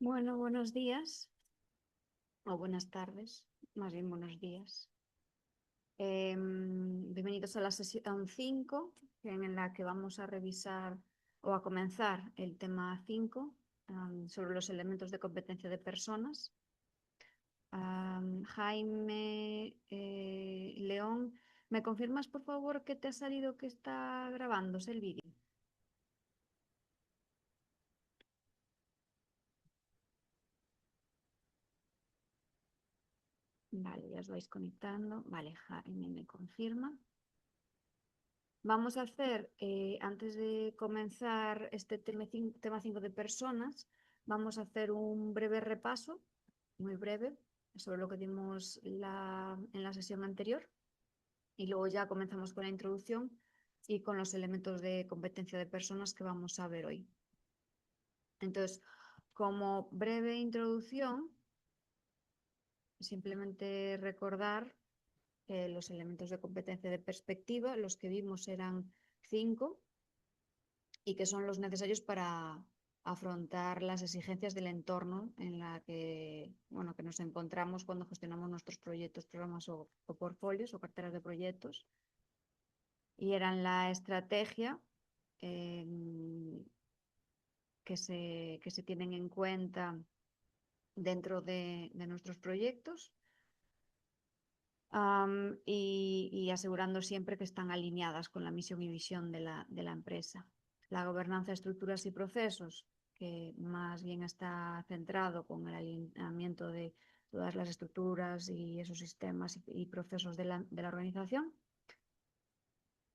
Bueno, buenos días o buenas tardes, más bien buenos días. Bienvenidos a la sesión 5, en la que vamos a revisar o a comenzar el tema 5 sobre los elementos de competencia de personas. Jaime León, ¿me confirmas por favor que te ha salido que está grabándose el vídeo? Vale, ya os vais conectando. Vale, Jaime me confirma. Vamos a hacer, antes de comenzar este tema 5 de personas, vamos a hacer un breve repaso, muy breve, sobre lo que dimos en la sesión anterior y luego ya comenzamos con la introducción y con los elementos de competencia de personas que vamos a ver hoy. Entonces, como breve introducción, simplemente recordar que los elementos de competencia de perspectiva, los que vimos eran 5 y que son los necesarios para afrontar las exigencias del entorno en la que, bueno, que nos encontramos cuando gestionamos nuestros proyectos, programas o portfolios o carteras de proyectos. Y eran la estrategia que se tienen en cuenta dentro de nuestros proyectos. Y asegurando siempre que están alineadas con la misión y visión de la empresa. La gobernanza, estructuras y procesos, que más bien está centrado con el alineamiento de todas las estructuras y esos sistemas y procesos de la organización.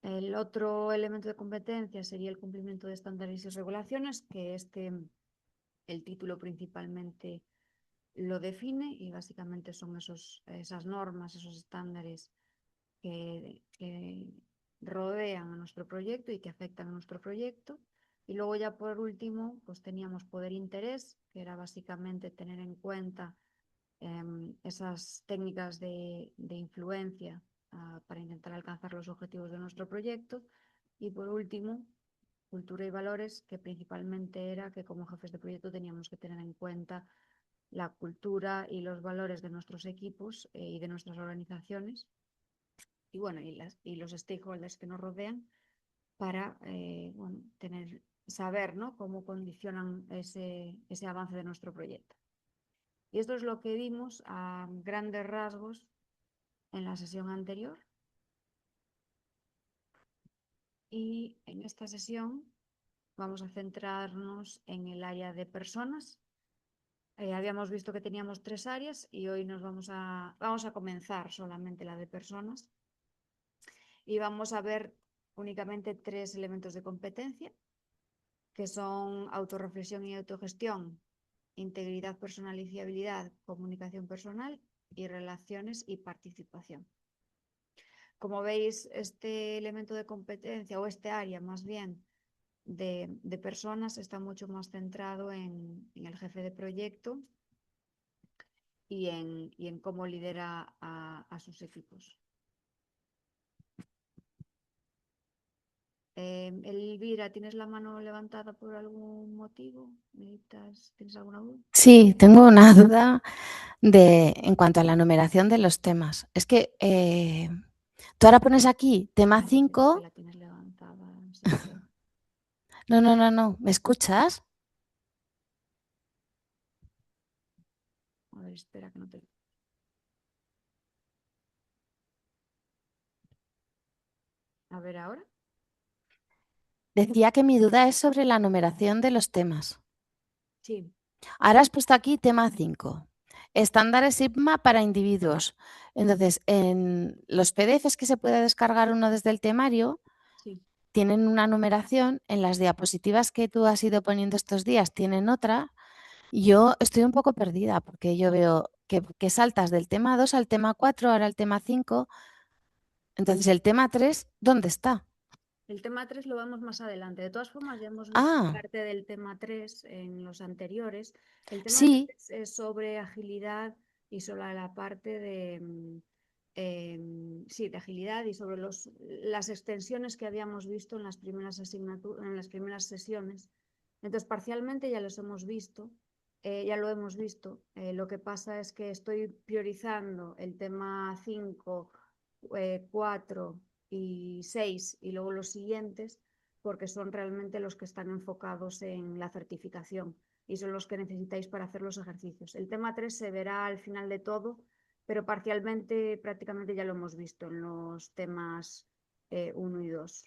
El otro elemento de competencia sería el cumplimiento de estándares y regulaciones, que el título principalmente lo define y básicamente son esas normas, esos estándares que rodean a nuestro proyecto y que afectan a nuestro proyecto. Y luego ya por último, pues teníamos poder e interés, que era básicamente tener en cuenta esas técnicas de influencia para intentar alcanzar los objetivos de nuestro proyecto. Y por último, cultura y valores, que principalmente era que como jefes de proyecto teníamos que tener en cuenta la cultura y los valores de nuestros equipos y de nuestras organizaciones y, bueno, y los stakeholders que nos rodean para bueno, saber, ¿no?, cómo condicionan ese avance de nuestro proyecto. Y esto es lo que vimos a grandes rasgos en la sesión anterior. Y en esta sesión vamos a centrarnos en el área de personas. Habíamos visto que teníamos 3 áreas y hoy vamos a comenzar solamente la de personas. Y vamos a ver únicamente 3 elementos de competencia, que son autorreflexión y autogestión, integridad personal y fiabilidad, comunicación personal y relaciones y participación. Como veis, este elemento de competencia o este área más bien de personas está mucho más centrado en el jefe de proyecto y en cómo lidera a sus equipos. Elvira, ¿tienes la mano levantada por algún motivo? ¿Tienes alguna duda? Sí, tengo una duda en cuanto a la numeración de los temas. Es que tú ahora pones aquí tema Ay, que 5. la tienes levantada sin querer. No. ¿Me escuchas? A ver, espera que no te... A ver, ahora. Decía que mi duda es sobre la numeración de los temas. Sí. Ahora has puesto aquí tema 5. Estándares Sigma para individuos. Entonces, en los PDFs que se puede descargar uno desde el temario, Sí. tienen una numeración. En las diapositivas que tú has ido poniendo estos días tienen otra. Yo estoy un poco perdida porque yo veo que saltas del tema 2 al tema 4, ahora al tema 5. Entonces, el tema 3, ¿dónde está? El tema 3 lo vemos más adelante. De todas formas, ya hemos visto Ah, parte del tema 3 en los anteriores. El tema sí, 3 es sobre agilidad y sobre la parte sí, de agilidad y sobre las extensiones que habíamos visto en las primeras sesiones. Entonces, parcialmente ya los hemos visto ya lo hemos visto. Lo que pasa es que estoy priorizando el tema 5, 4 y 6 y luego los siguientes, porque son realmente los que están enfocados en la certificación y son los que necesitáis para hacer los ejercicios. El tema 3 se verá al final de todo, pero parcialmente, prácticamente ya lo hemos visto en los temas 1 y 2.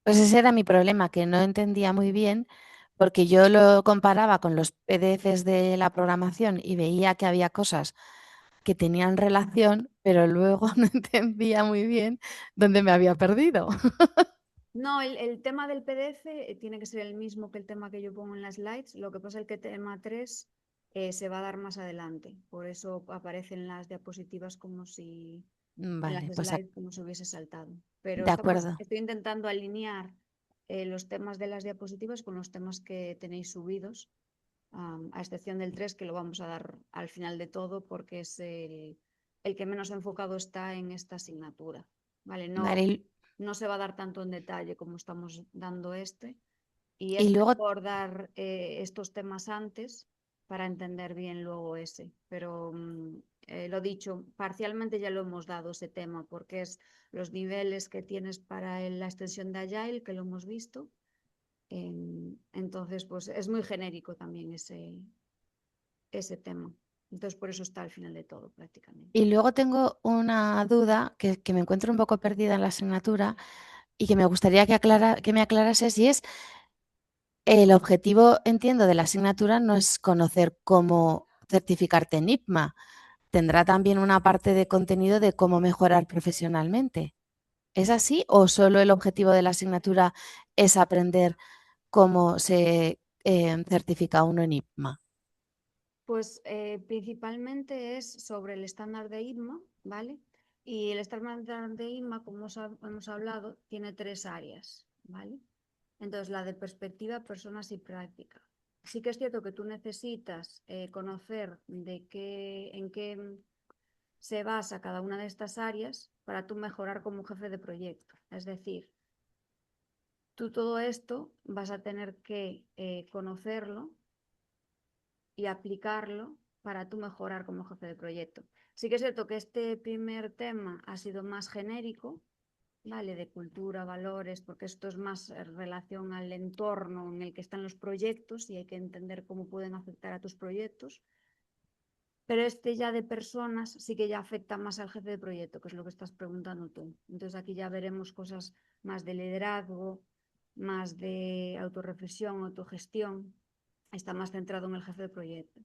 Pues ese era mi problema, que no entendía muy bien, porque yo lo comparaba con los PDFs de la programación y veía que había cosas que tenían relación, pero luego no entendía muy bien dónde me había perdido. No, el tema del PDF tiene que ser el mismo que el tema que yo pongo en las slides. Lo que pasa es que el tema 3 se va a dar más adelante. Por eso aparecen las diapositivas como si en las Vale, pues slides como si hubiese saltado. Pero de acuerdo. estoy intentando alinear los temas de las diapositivas con los temas que tenéis subidos, a excepción del 3 que lo vamos a dar al final de todo porque es el que menos enfocado está en esta asignatura. Vale, Vale, no se va a dar tanto en detalle como estamos dando este, y es y luego, mejor dar estos temas antes para entender bien luego ese. Pero lo dicho, parcialmente ya lo hemos dado ese tema, porque es los niveles que tienes para la extensión de Agile, que lo hemos visto. Entonces, pues es muy genérico también ese tema. Entonces, por eso está al final de todo prácticamente. y luego tengo una duda que me encuentro un poco perdida en la asignatura y que me gustaría que me aclarase si es el objetivo, entiendo, de la asignatura no es conocer cómo certificarte en IPMA. Tendrá también una parte de contenido de cómo mejorar profesionalmente. ¿Es así o solo el objetivo de la asignatura es aprender cómo se certifica uno en IPMA? Pues principalmente es sobre el estándar de ITMA, ¿vale? Y el estándar de ITMA, como hemos hablado, tiene 3 áreas, ¿vale? Entonces, la de perspectiva, personas y práctica. Sí que es cierto que tú necesitas conocer en qué se basa cada una de estas áreas para tú mejorar como jefe de proyecto. Es decir, tú todo esto vas a tener que conocerlo y aplicarlo para tú mejorar como jefe de proyecto. Sí que es cierto que este primer tema ha sido más genérico, ¿vale? De cultura, valores, porque esto es más relación al entorno en el que están los proyectos y hay que entender cómo pueden afectar a tus proyectos. Pero este ya de personas sí que ya afecta más al jefe de proyecto, que es lo que estás preguntando tú. Entonces aquí ya veremos cosas más de liderazgo, más de autorreflexión, autogestión. Está más centrado en el jefe de proyecto.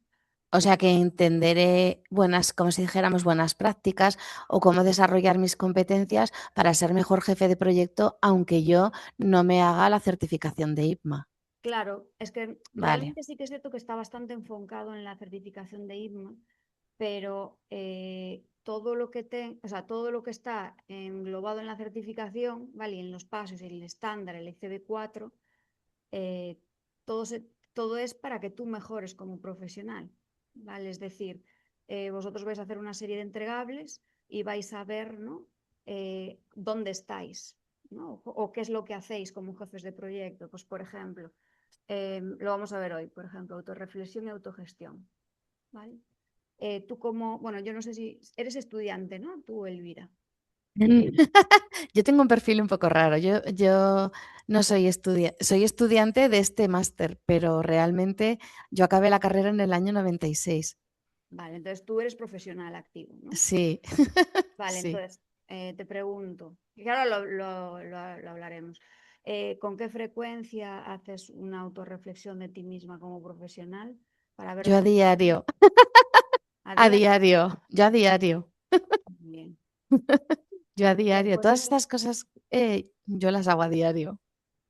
O sea que entenderé buenas, como si dijéramos, buenas prácticas o cómo desarrollar mis competencias para ser mejor jefe de proyecto, aunque yo no me haga la certificación de IPMA. Claro, es que Vale. realmente sí que es cierto que está bastante enfocado en la certificación de ITMA, pero o sea, todo lo que está englobado en la certificación, ¿vale? Y en los pasos, el estándar, el ECB4, eh, todo, todo es para que tú mejores como profesional, ¿vale? Es decir, vosotros vais a hacer una serie de entregables y vais a ver, ¿no? Dónde estáis, ¿no? O qué es lo que hacéis como jefes de proyecto. Pues, por ejemplo, lo vamos a ver hoy, por ejemplo, autorreflexión y autogestión, ¿vale? Tú como, bueno, yo no sé si eres estudiante, ¿no? Tú, Elvira. Yo tengo un perfil un poco raro. Yo no soy estudiante, soy estudiante de este máster, pero realmente yo acabé la carrera en el año 96. Vale, entonces tú eres profesional activo, ¿no? Sí, Vale, sí. entonces te pregunto, y ahora lo hablaremos. ¿Con qué frecuencia haces una autorreflexión de ti misma como profesional para ver Yo a dónde estás? diario, A a día de diario, yo a diario, hoy. Bien. yo a Bien, diario. pues Todas eso, estas cosas yo las hago a diario.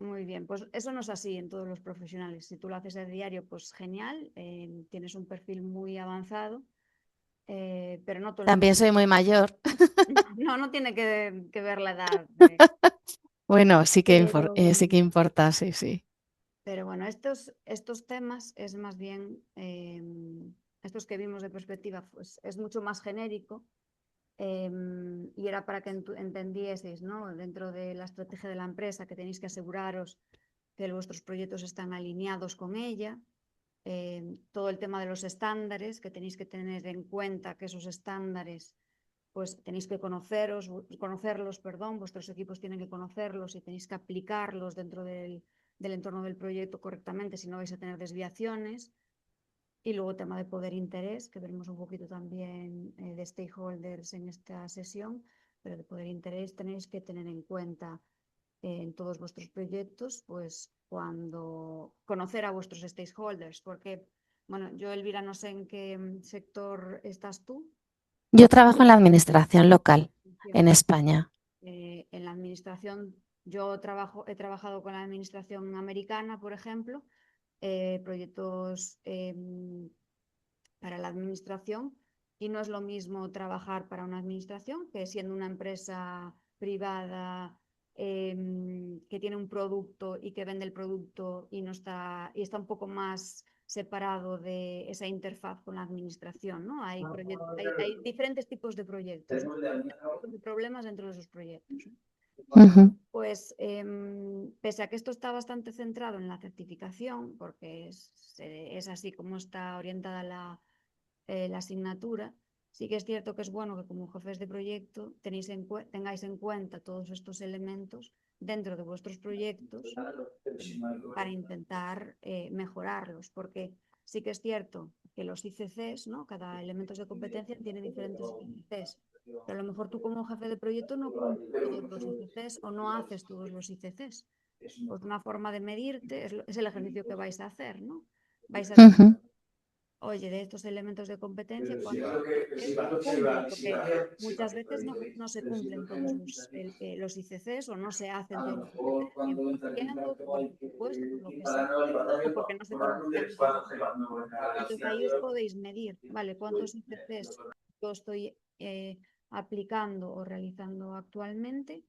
muy bien. Pues eso no es así en todos los profesionales. Si tú lo haces a diario, pues genial, tienes un perfil muy avanzado, pero no todo el También mundo. soy muy mayor. No, no tiene que ver la edad. Bueno, Pero, sí que importa, sí, sí. pero bueno, estos temas es más bien, estos que vimos de perspectiva, pues es mucho más genérico, y era para que entendieseis, ¿no? Dentro de la estrategia de la empresa que tenéis que aseguraros que vuestros proyectos están alineados con ella, todo el tema de los estándares, que tenéis que tener en cuenta que esos estándares pues tenéis que conocerlos, vuestros equipos tienen que conocerlos y tenéis que aplicarlos dentro del entorno del proyecto correctamente, si no vais a tener desviaciones. Y luego tema de poder e interés, que veremos un poquito también de stakeholders en esta sesión, pero de poder e interés tenéis que tener en cuenta en todos vuestros proyectos, pues cuando conocer a vuestros stakeholders, porque, bueno, yo, Elvira, no sé en qué sector estás tú. Yo trabajo en la administración local en España. En la administración, yo he trabajado con la administración americana, por ejemplo, proyectos para la administración, y no es lo mismo trabajar para una administración que siendo una empresa privada que tiene un producto y que vende el producto y está un poco más separado de esa interfaz con la administración, ¿no? Hay diferentes tipos de proyectos, ¿no? De problemas dentro de esos proyectos, ¿no? Pues pese a que esto está bastante centrado en la certificación, porque es así como está orientada la asignatura, sí que es cierto que es bueno que como jefes de proyecto tengáis en cuenta todos estos elementos dentro de vuestros proyectos para intentar mejorarlos, porque sí que es cierto que los ICCs, ¿no? Cada elemento de competencia tiene diferentes ICCs, pero a lo mejor tú como jefe de proyecto no cumples todos los ICCs o no haces todos los ICCs. Pues una forma de medirte es el ejercicio que vais a hacer, ¿no? Vais a decir, oye, de estos elementos de competencia, ¿cuántos cumplo? Porque muchas veces no se cumplen todos los ICCs o no se hacen todos los ICCs, 100%, por el presupuesto, por lo que sea, o porque no se conocían todos. Entonces ahí os podéis medir, ¿vale? ¿Cuántos ICCs yo estoy aplicando o realizando actualmente?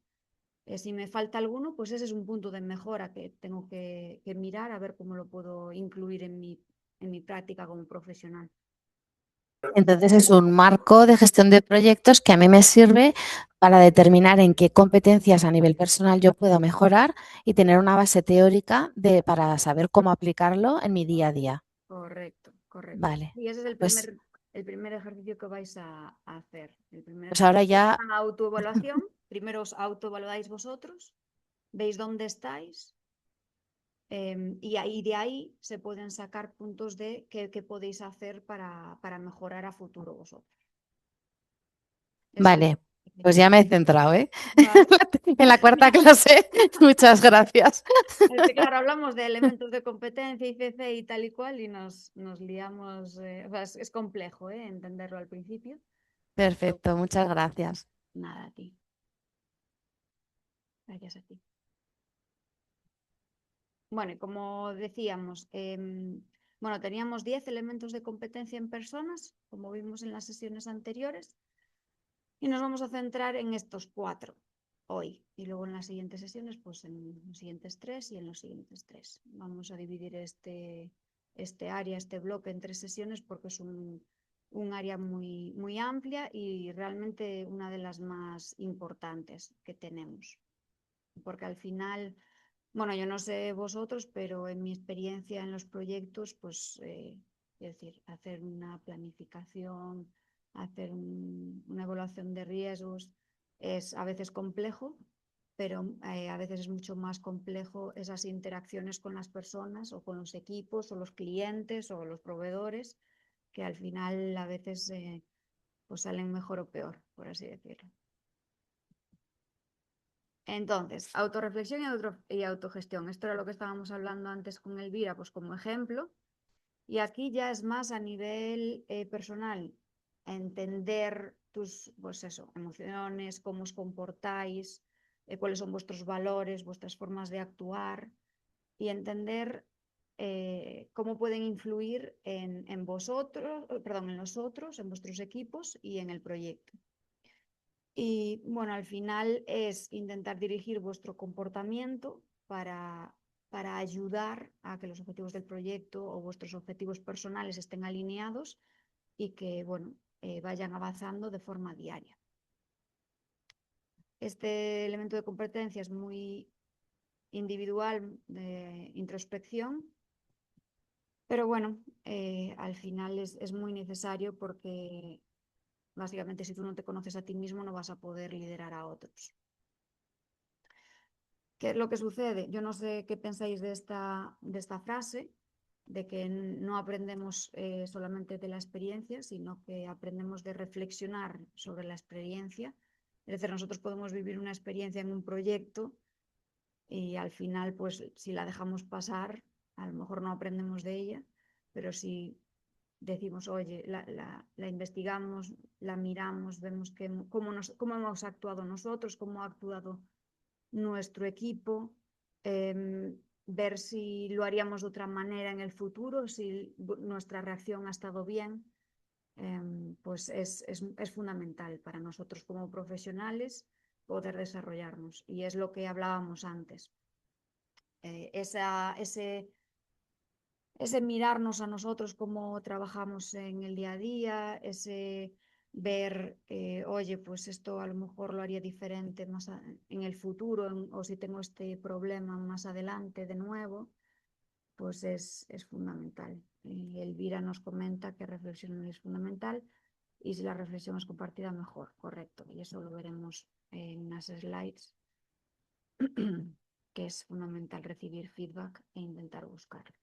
Si me falta alguno, pues ese es un punto de mejora que tengo que mirar a ver cómo lo puedo incluir en mi práctica como profesional. Entonces es un marco de gestión de proyectos que a mí me sirve para determinar en qué competencias a nivel personal yo puedo mejorar y tener una base teórica para saber cómo aplicarlo en mi día a día. Correcto, correcto. Vale. Y ese es el primer ejercicio que vais a hacer. Pues ahora ya. Una autoevaluación. Primero os autoevaluáis vosotros, veis dónde estáis. Y ahí de ahí se pueden sacar puntos de qué podéis hacer para mejorar a futuro vosotros. Vale, pues ya me he centrado, ¿eh? Vale. En la cuarta clase. Muchas gracias. Es que, claro, hablamos de elementos de competencia, ICC y tal y cual, y nos liamos. O sea, es complejo entenderlo al principio. Perfecto, muchas gracias. Nada, a ti. Gracias a ti. Bueno, y como decíamos, bueno, teníamos 10 elementos de competencia en personas, como vimos en las sesiones anteriores, y nos vamos a centrar en estos 4 hoy. Y luego en las siguientes sesiones, pues en los siguientes 3 y en los siguientes 3. Vamos a dividir este área, este bloque en 3 sesiones porque es un área muy, muy amplia y realmente una de las más importantes que tenemos. Porque al final, bueno, yo no sé vosotros, pero en mi experiencia en los proyectos, pues, es decir, hacer una planificación, hacer una evaluación de riesgos es a veces complejo, pero a veces es mucho más complejo esas interacciones con las personas o con los equipos o los clientes o los proveedores, que al final a veces pues salen mejor o peor, por así decirlo. Entonces, autorreflexión y autogestión. Esto era lo que estábamos hablando antes con Elvira, pues como ejemplo. Y aquí ya es más a nivel personal, entender tus, pues eso, emociones, cómo os comportáis, cuáles son vuestros valores, vuestras formas de actuar y entender cómo pueden influir en vosotros, perdón, en los otros, en vuestros equipos y en el proyecto. Y bueno, al final es intentar dirigir vuestro comportamiento para ayudar a que los objetivos del proyecto o vuestros objetivos personales estén alineados y que, bueno, vayan avanzando de forma diaria. Este elemento de competencia es muy individual, de introspección, Pero bueno, al final es muy necesario porque básicamente si tú no te conoces a ti mismo no vas a poder liderar a otros. ¿Qué es lo que sucede? Yo no sé qué pensáis de esta frase, de que no aprendemos solamente de la experiencia, sino que aprendemos de reflexionar sobre la experiencia. Es decir, nosotros podemos vivir una experiencia en un proyecto y al final, pues si la dejamos pasar, a lo mejor no aprendemos de ella, pero si decimos, oye, la investigamos, la miramos, vemos cómo hemos actuado nosotros, cómo ha actuado nuestro equipo, ver si lo haríamos de otra manera en el futuro, si nuestra reacción ha estado bien, pues es fundamental para nosotros como profesionales poder desarrollarnos. Y es lo que hablábamos antes. Ese mirarnos a nosotros cómo trabajamos en el día a día, ese ver, oye, pues esto a lo mejor lo haría diferente en el futuro, o si tengo este problema más adelante de nuevo, pues es fundamental. Elvira nos comenta que reflexionar es fundamental y si la reflexión es compartida, mejor, correcto. Y eso lo veremos en unas slides, que es fundamental recibir feedback e intentar buscarlo.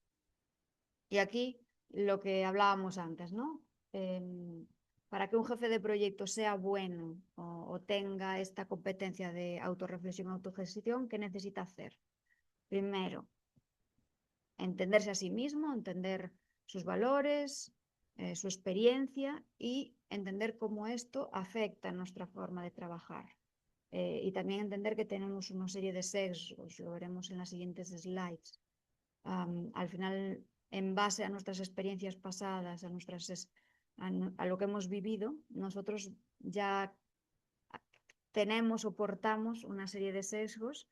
Y aquí lo que hablábamos antes, ¿no? Para que un jefe de proyecto sea bueno o tenga esta competencia de autorreflexión, autogestión, ¿qué necesita hacer? Primero, entenderse a sí mismo, entender sus valores, su experiencia y entender cómo esto afecta nuestra forma de trabajar. Y también entender que tenemos una serie de sesgos, lo veremos en las siguientes slides. Al final, en base a nuestras experiencias pasadas, a lo que hemos vivido, nosotros ya tenemos o portamos una serie de sesgos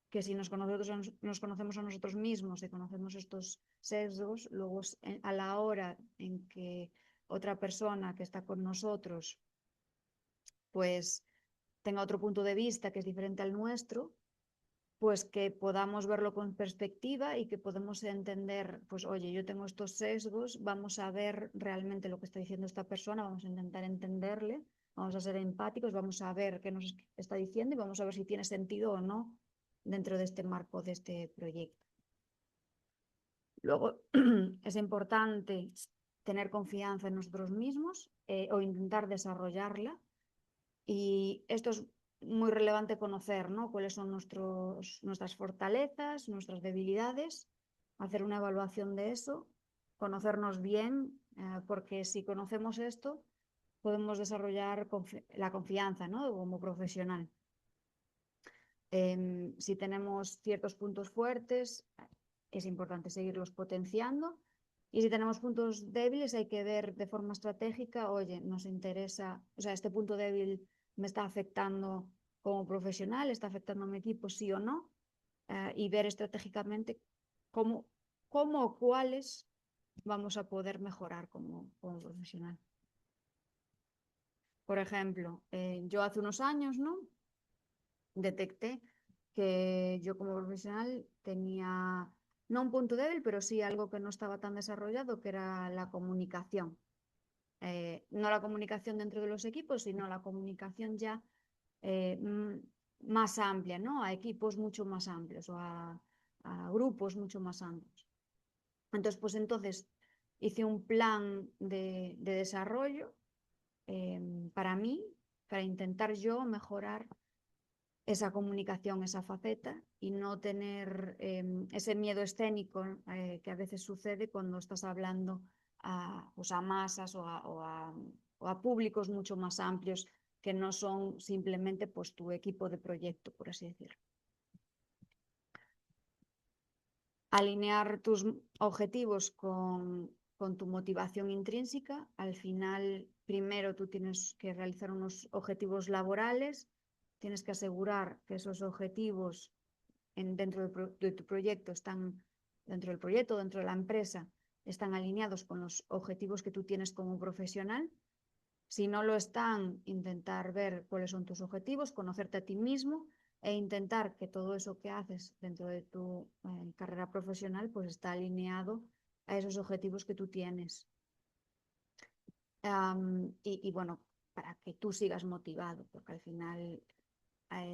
que si nos conocemos a nosotros mismos y conocemos estos sesgos, luego a la hora en que otra persona que está con nosotros pues tenga otro punto de vista que es diferente al nuestro, pues que podamos verlo con perspectiva y que podemos entender, pues oye, yo tengo estos sesgos, vamos a ver realmente lo que está diciendo esta persona, vamos a intentar entenderle, vamos a ser empáticos, vamos a ver qué nos está diciendo y vamos a ver si tiene sentido o no dentro de este marco de este proyecto. Luego, es importante tener confianza en nosotros mismos o intentar desarrollarla. Y esto es muy relevante conocer, ¿no? Cuáles son nuestras fortalezas, nuestras debilidades, hacer una evaluación de eso, conocernos bien, porque si conocemos esto, podemos desarrollar la confianza, ¿no? Como profesional. Si tenemos ciertos puntos fuertes, es importante seguirlos potenciando. Y si tenemos puntos débiles, hay que ver de forma estratégica, oye, nos interesa, o sea, este punto débil me está afectando como profesional, está afectando a mi equipo, sí o no, y ver estratégicamente cómo o cuáles vamos a poder mejorar como profesional. Por ejemplo, yo hace unos años, ¿no? Detecté que yo como profesional tenía no un punto débil, pero sí algo que no estaba tan desarrollado, que era la comunicación. No la comunicación dentro de los equipos, sino la comunicación ya más amplia, ¿no? A equipos mucho más amplios o a grupos mucho más amplios. Entonces hice un plan de desarrollo para mí, para intentar yo mejorar esa comunicación, esa faceta y no tener ese miedo escénico que a veces sucede cuando estás hablando pues a masas o a públicos mucho más amplios que no son simplemente pues, tu equipo de proyecto, por así decirlo. Alinear tus objetivos con tu motivación intrínseca. Al final, primero tú tienes que realizar unos objetivos laborales. Tienes que asegurar que esos objetivos dentro de tu proyecto están, dentro del proyecto, dentro de la empresa, están alineados con los objetivos que tú tienes como profesional. Si no lo están, intentar ver cuáles son tus objetivos, conocerte a ti mismo e intentar que todo eso que haces dentro de tu carrera profesional pues está alineado a esos objetivos que tú tienes. Y bueno, para que tú sigas motivado, porque al final,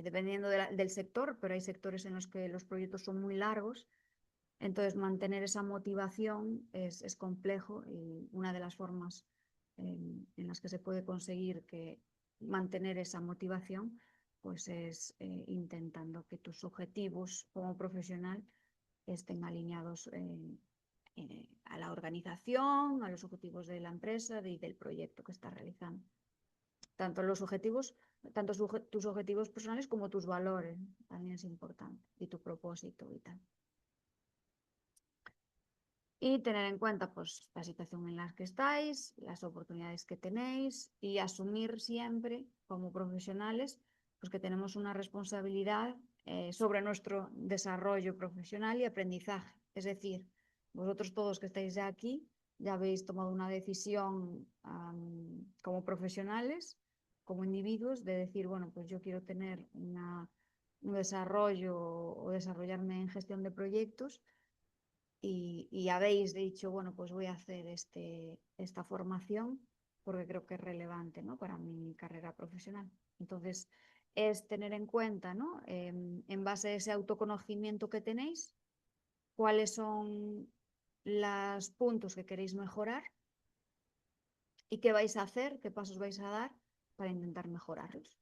dependiendo del sector, pero hay sectores en los que los proyectos son muy largos, entonces mantener esa motivación es complejo, y una de las formas en las que se puede conseguir mantener esa motivación pues es intentando que tus objetivos como profesional estén alineados a la organización, a los objetivos de la empresa y del proyecto que estás realizando. Tanto tus objetivos personales como tus valores también es importante, y tu propósito y tal. Y tener en cuenta pues la situación en la que estáis, las oportunidades que tenéis, y asumir siempre como profesionales pues que tenemos una responsabilidad sobre nuestro desarrollo profesional y aprendizaje. Es decir, vosotros todos que estáis ya aquí ya habéis tomado una decisión como profesionales, como individuos, de decir, bueno, pues yo quiero tener un desarrollo o desarrollarme en gestión de proyectos. Y habéis dicho, bueno, pues voy a hacer esta formación porque creo que es relevante, ¿no?, para mi carrera profesional. Entonces, es tener en cuenta, ¿no?, en base a ese autoconocimiento que tenéis, cuáles son los puntos que queréis mejorar y qué vais a hacer, qué pasos vais a dar para intentar mejorarlos.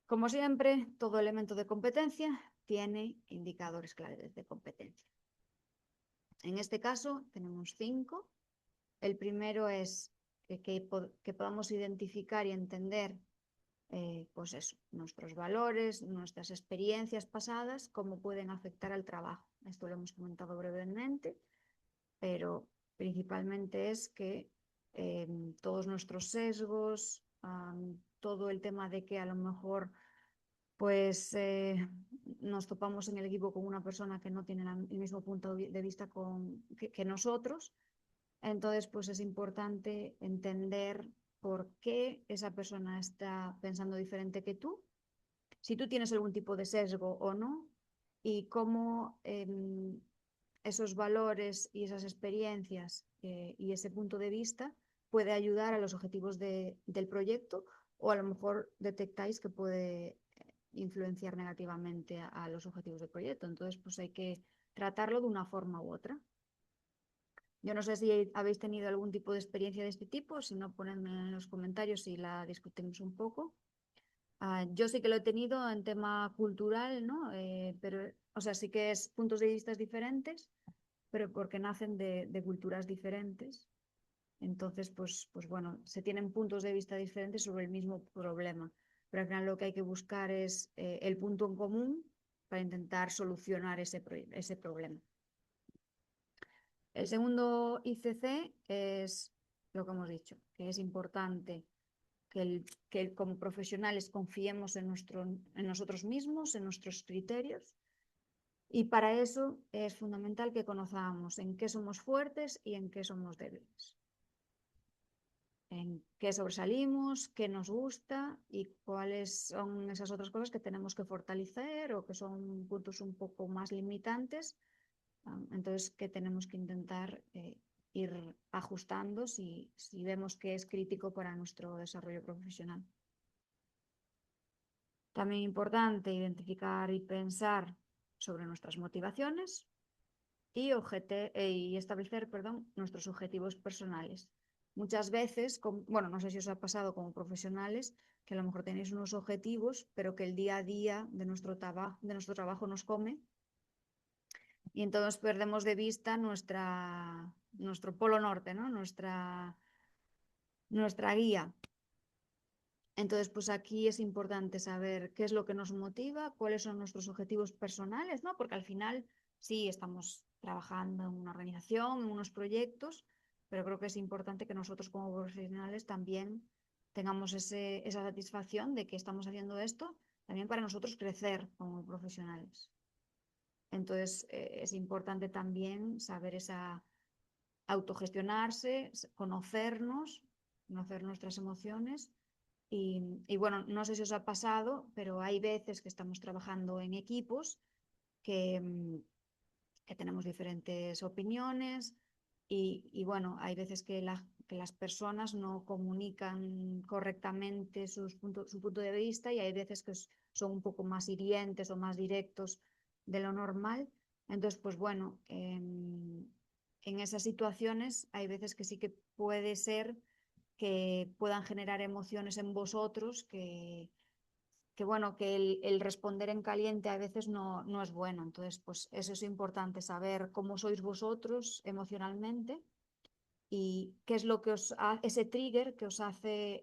Como siempre, todo elemento de competencia tiene indicadores claves de competencia. En este caso tenemos 5. El primero es que podamos identificar y entender pues eso, nuestros valores, nuestras experiencias pasadas, cómo pueden afectar al trabajo. Esto lo hemos comentado brevemente, pero principalmente es que todos nuestros sesgos, todo el tema de que a lo mejor pues nos topamos en el equipo con una persona que no tiene el mismo punto de vista que nosotros. Entonces, pues es importante entender por qué esa persona está pensando diferente que tú, si tú tienes algún tipo de sesgo o no, y cómo esos valores y esas experiencias y ese punto de vista puede ayudar a los objetivos del proyecto, o a lo mejor detectáis que puede influenciar negativamente a los objetivos del proyecto. Entonces, pues hay que tratarlo de una forma u otra. Yo no sé si habéis tenido algún tipo de experiencia de este tipo, si no, ponedme en los comentarios y la discutimos un poco. Yo sí que lo he tenido en tema cultural, ¿no? Pero, o sea, sí que es puntos de vista diferentes, pero porque nacen de culturas diferentes. Entonces, pues bueno, se tienen puntos de vista diferentes sobre el mismo problema, pero al final lo que hay que buscar es el punto en común para intentar solucionar ese problema. El segundo ICC es lo que hemos dicho, que es importante que como profesionales confiemos en nosotros mismos, en nuestros criterios, y para eso es fundamental que conozcamos en qué somos fuertes y en qué somos débiles, en qué sobresalimos, qué nos gusta y cuáles son esas otras cosas que tenemos que fortalecer o que son puntos un poco más limitantes. Entonces, que tenemos que intentar ir ajustando si vemos que es crítico para nuestro desarrollo profesional. También importante identificar y pensar sobre nuestras motivaciones y establecer, nuestros objetivos personales. Muchas veces, bueno, no sé si os ha pasado como profesionales, que a lo mejor tenéis unos objetivos, pero que el día a día de nuestro trabajo nos come, y entonces perdemos de vista nuestro polo norte, ¿no? Nuestra guía. Entonces, pues aquí es importante saber qué es lo que nos motiva, cuáles son nuestros objetivos personales, ¿no? Porque al final sí estamos trabajando en una organización, en unos proyectos, pero creo que es importante que nosotros como profesionales también tengamos esa satisfacción de que estamos haciendo esto también para nosotros crecer como profesionales. Entonces, es importante también saber autogestionarse, conocernos, conocer nuestras emociones. Y bueno, no sé si os ha pasado, pero hay veces que estamos trabajando en equipos que que tenemos diferentes opiniones y bueno, hay veces que las personas no comunican correctamente su punto de vista y hay veces que son un poco más hirientes o más directos de lo normal. Entonces, pues bueno, en esas situaciones hay veces que sí que puede ser que puedan generar emociones en vosotros que bueno, que el responder en caliente a veces no es bueno. Entonces, pues eso es importante, saber cómo sois vosotros emocionalmente y qué es lo que ese trigger que os hace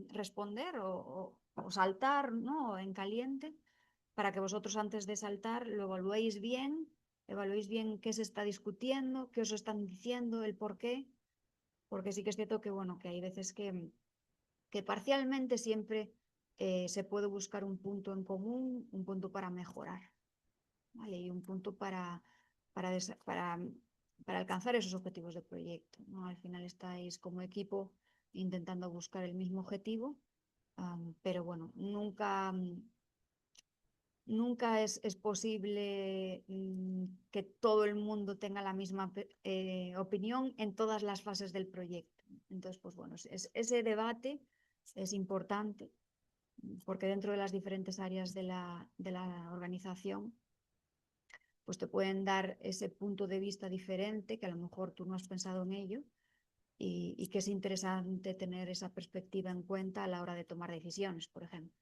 responder o saltar, ¿no? En caliente, para que vosotros antes de saltar lo evaluéis bien qué se está discutiendo, qué os están diciendo, el por qué, porque sí que es cierto que, bueno, que hay veces que parcialmente siempre se puede buscar un punto en común, un punto para mejorar, ¿vale? Y un punto para, para, para alcanzar esos objetivos de proyecto, ¿no? Al final estáis como equipo intentando buscar el mismo objetivo, pero bueno, nunca es posible que todo el mundo tenga la misma opinión en todas las fases del proyecto. Entonces, pues bueno, ese debate es importante porque dentro de las diferentes áreas de la organización, pues te pueden dar ese punto de vista diferente que a lo mejor tú no has pensado en ello y que es interesante tener esa perspectiva en cuenta a la hora de tomar decisiones, por ejemplo.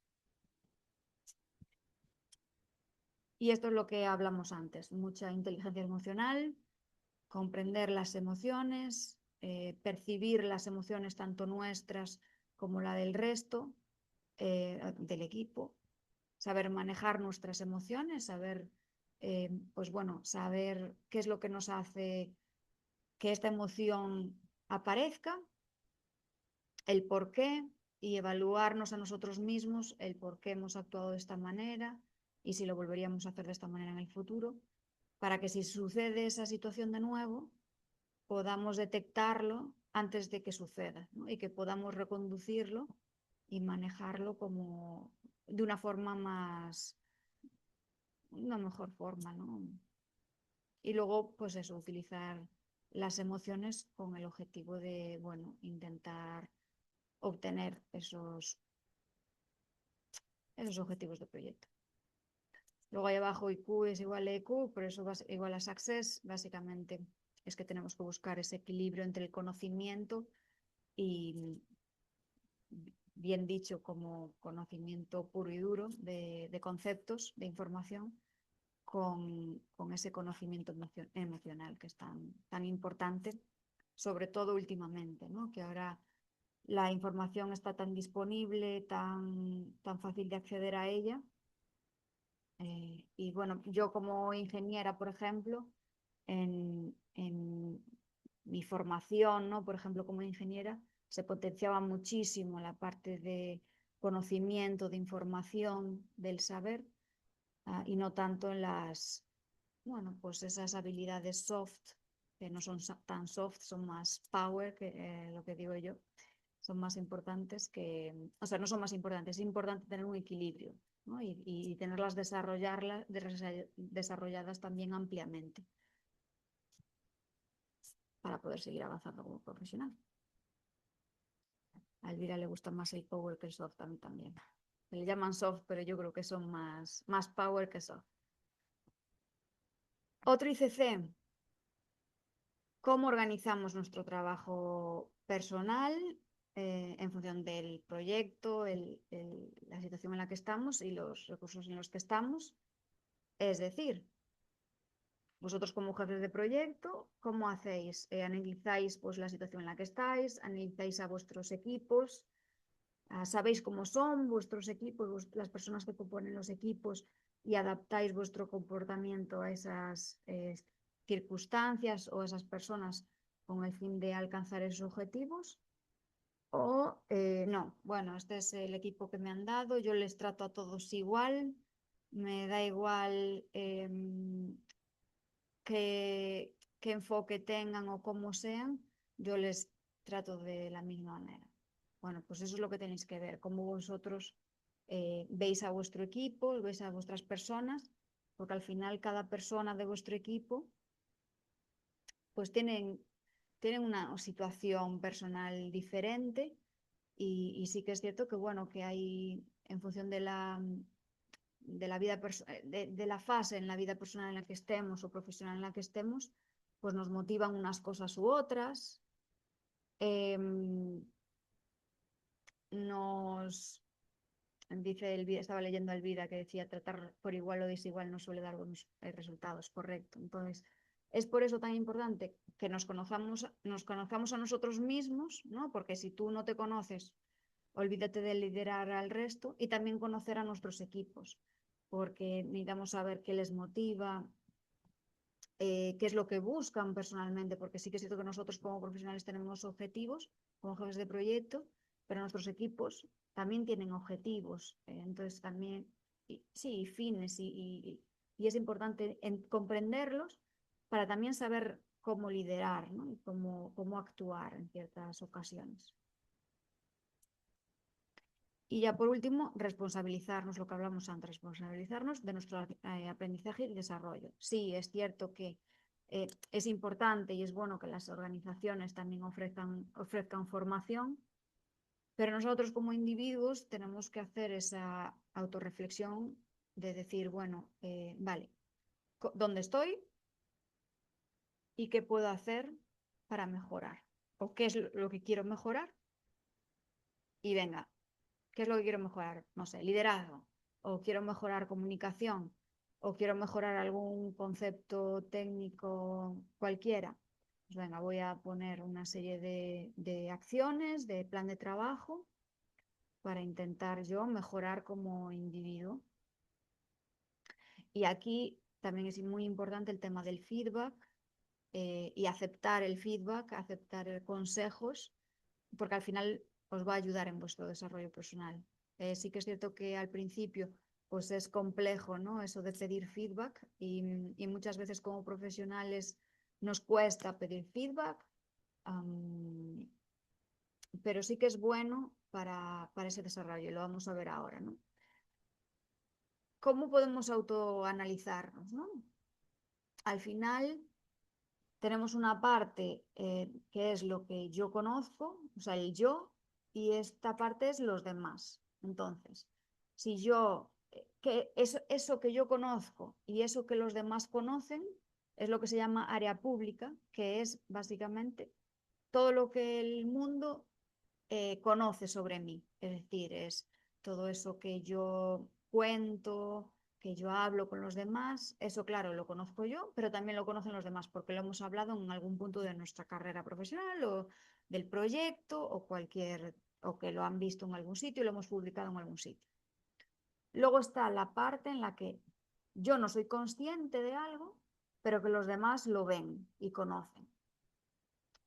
Y esto es lo que hablamos antes, mucha inteligencia emocional, comprender las emociones, percibir las emociones tanto nuestras como la del resto del equipo, saber manejar nuestras emociones, saber, pues bueno, saber qué es lo que nos hace que esta emoción aparezca, el por qué y evaluarnos a nosotros mismos el por qué hemos actuado de esta manera y si lo volveríamos a hacer de esta manera en el futuro, para que si sucede esa situación de nuevo, podamos detectarlo antes de que suceda, ¿no? Y que podamos reconducirlo y manejarlo como de una forma una mejor forma, ¿no? Y luego, pues eso, utilizar las emociones con el objetivo de, bueno, intentar obtener esos objetivos de proyecto. Luego ahí abajo IQ es igual a EQ, por eso igual a Success. Básicamente es que tenemos que buscar ese equilibrio entre el conocimiento y, bien dicho, como conocimiento puro y duro de conceptos, de información, con ese conocimiento emocional que es tan importante, sobre todo últimamente, ¿no? Que ahora la información está tan disponible, tan fácil de acceder a ella. Y bueno, yo como ingeniera, por ejemplo, en mi formación, ¿no? Por ejemplo, como ingeniera, se potenciaba muchísimo la parte de conocimiento, de información, del saber, y no tanto en bueno, pues esas habilidades soft, que no son tan soft, son más power, que lo que digo yo, son más importantes o sea, no son más importantes, es importante tener un equilibrio, ¿no? Y tenerlas desarrolladas también ampliamente para poder seguir avanzando como profesional. A Elvira le gusta más el power que el soft, a mí también. Se le llaman soft, pero yo creo que son más power que soft. Otro ICC, cómo organizamos nuestro trabajo personal en función del proyecto, la situación en la que estamos y los recursos en los que estamos. Es decir, vosotros como jefes de proyecto, ¿cómo hacéis? Analizáis pues, la situación en la que estáis, analizáis a vuestros equipos, sabéis cómo son vuestros equipos, las personas que componen los equipos y adaptáis vuestro comportamiento a esas circunstancias o esas personas con el fin de alcanzar esos objetivos. O no, bueno, este es el equipo que me han dado, yo les trato a todos igual, me da igual qué enfoque tengan o cómo sean, yo les trato de la misma manera. Bueno, pues eso es lo que tenéis que ver, cómo vosotros veis a vuestro equipo, veis a vuestras personas porque al final cada persona de vuestro equipo pues tienen una situación personal diferente y sí que es cierto que, bueno, que hay, en función de la vida de la fase en la vida personal en la que estemos o profesional en la que estemos, pues nos motivan unas cosas u otras. Nos dice Elvira, estaba leyendo a Elvira que decía tratar por igual o desigual no suele dar buenos resultados, correcto. Entonces, es por eso tan importante que nos conozcamos a nosotros mismos, ¿no? Porque si tú no te conoces, olvídate de liderar al resto, y también conocer a nuestros equipos, porque necesitamos saber qué les motiva, qué es lo que buscan personalmente, porque sí que es cierto que nosotros como profesionales tenemos objetivos como jefes de proyecto, pero nuestros equipos también tienen objetivos, entonces también, sí, fines, y es importante comprenderlos para también saber cómo liderar, ¿no? Y cómo actuar en ciertas ocasiones. Y ya por último, responsabilizarnos, lo que hablamos antes, responsabilizarnos de nuestro aprendizaje y desarrollo. Sí, es cierto que es importante y es bueno que las organizaciones también ofrezcan formación, pero nosotros como individuos tenemos que hacer esa autorreflexión de decir, bueno, vale, ¿dónde estoy y qué puedo hacer para mejorar? ¿O qué es lo que quiero mejorar? Y venga, ¿qué es lo que quiero mejorar? No sé, liderazgo, o quiero mejorar comunicación, o quiero mejorar algún concepto técnico cualquiera. Pues venga, voy a poner una serie de acciones, de plan de trabajo, para intentar yo mejorar como individuo. Y aquí también es muy importante el tema del feedback, y aceptar el feedback, aceptar consejos, porque al final os va a ayudar en vuestro desarrollo personal. Sí que es cierto que al principio pues es complejo, ¿no? Eso de pedir feedback, y muchas veces como profesionales nos cuesta pedir feedback, pero sí que es bueno para ese desarrollo, y lo vamos a ver ahora, ¿no? ¿Cómo podemos autoanalizarnos, ¿no? Al final tenemos una parte que es lo que yo conozco, o sea, el yo, y esta parte es los demás. Entonces, si yo, que eso que yo conozco y eso que los demás conocen, es lo que se llama área pública, que es básicamente todo lo que el mundo conoce sobre mí. Es decir, es todo eso que yo cuento, que yo hablo con los demás. Eso, claro, lo conozco yo, pero también lo conocen los demás porque lo hemos hablado en algún punto de nuestra carrera profesional o del proyecto o que lo han visto en algún sitio y lo hemos publicado en algún sitio. Luego está la parte en la que yo no soy consciente de algo, pero que los demás lo ven y conocen.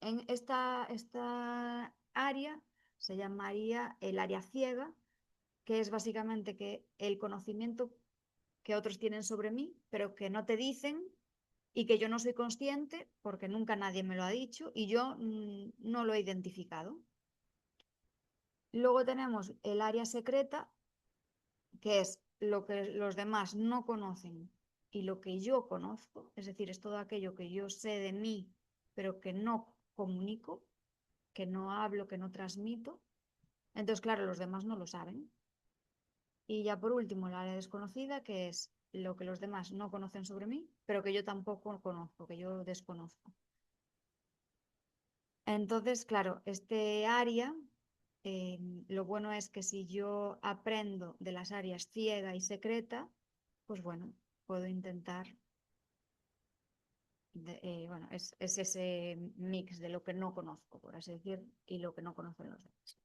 En esta área se llamaría el área ciega, que es básicamente que el conocimiento que otros tienen sobre mí, pero que no te dicen y que yo no soy consciente porque nunca nadie me lo ha dicho y yo no lo he identificado. Luego tenemos el área secreta, que es lo que los demás no conocen y lo que yo conozco, es decir, es todo aquello que yo sé de mí, pero que no comunico, que no hablo, que no transmito. Entonces, claro, los demás no lo saben. Y ya por último, la área desconocida, que es lo que los demás no conocen sobre mí, pero que yo tampoco conozco, que yo desconozco. Entonces, claro, este área, lo bueno es que si yo aprendo de las áreas ciega y secreta, pues bueno, puedo intentar, bueno, es ese mix de lo que no conozco, por así decir, y lo que no conocen los demás.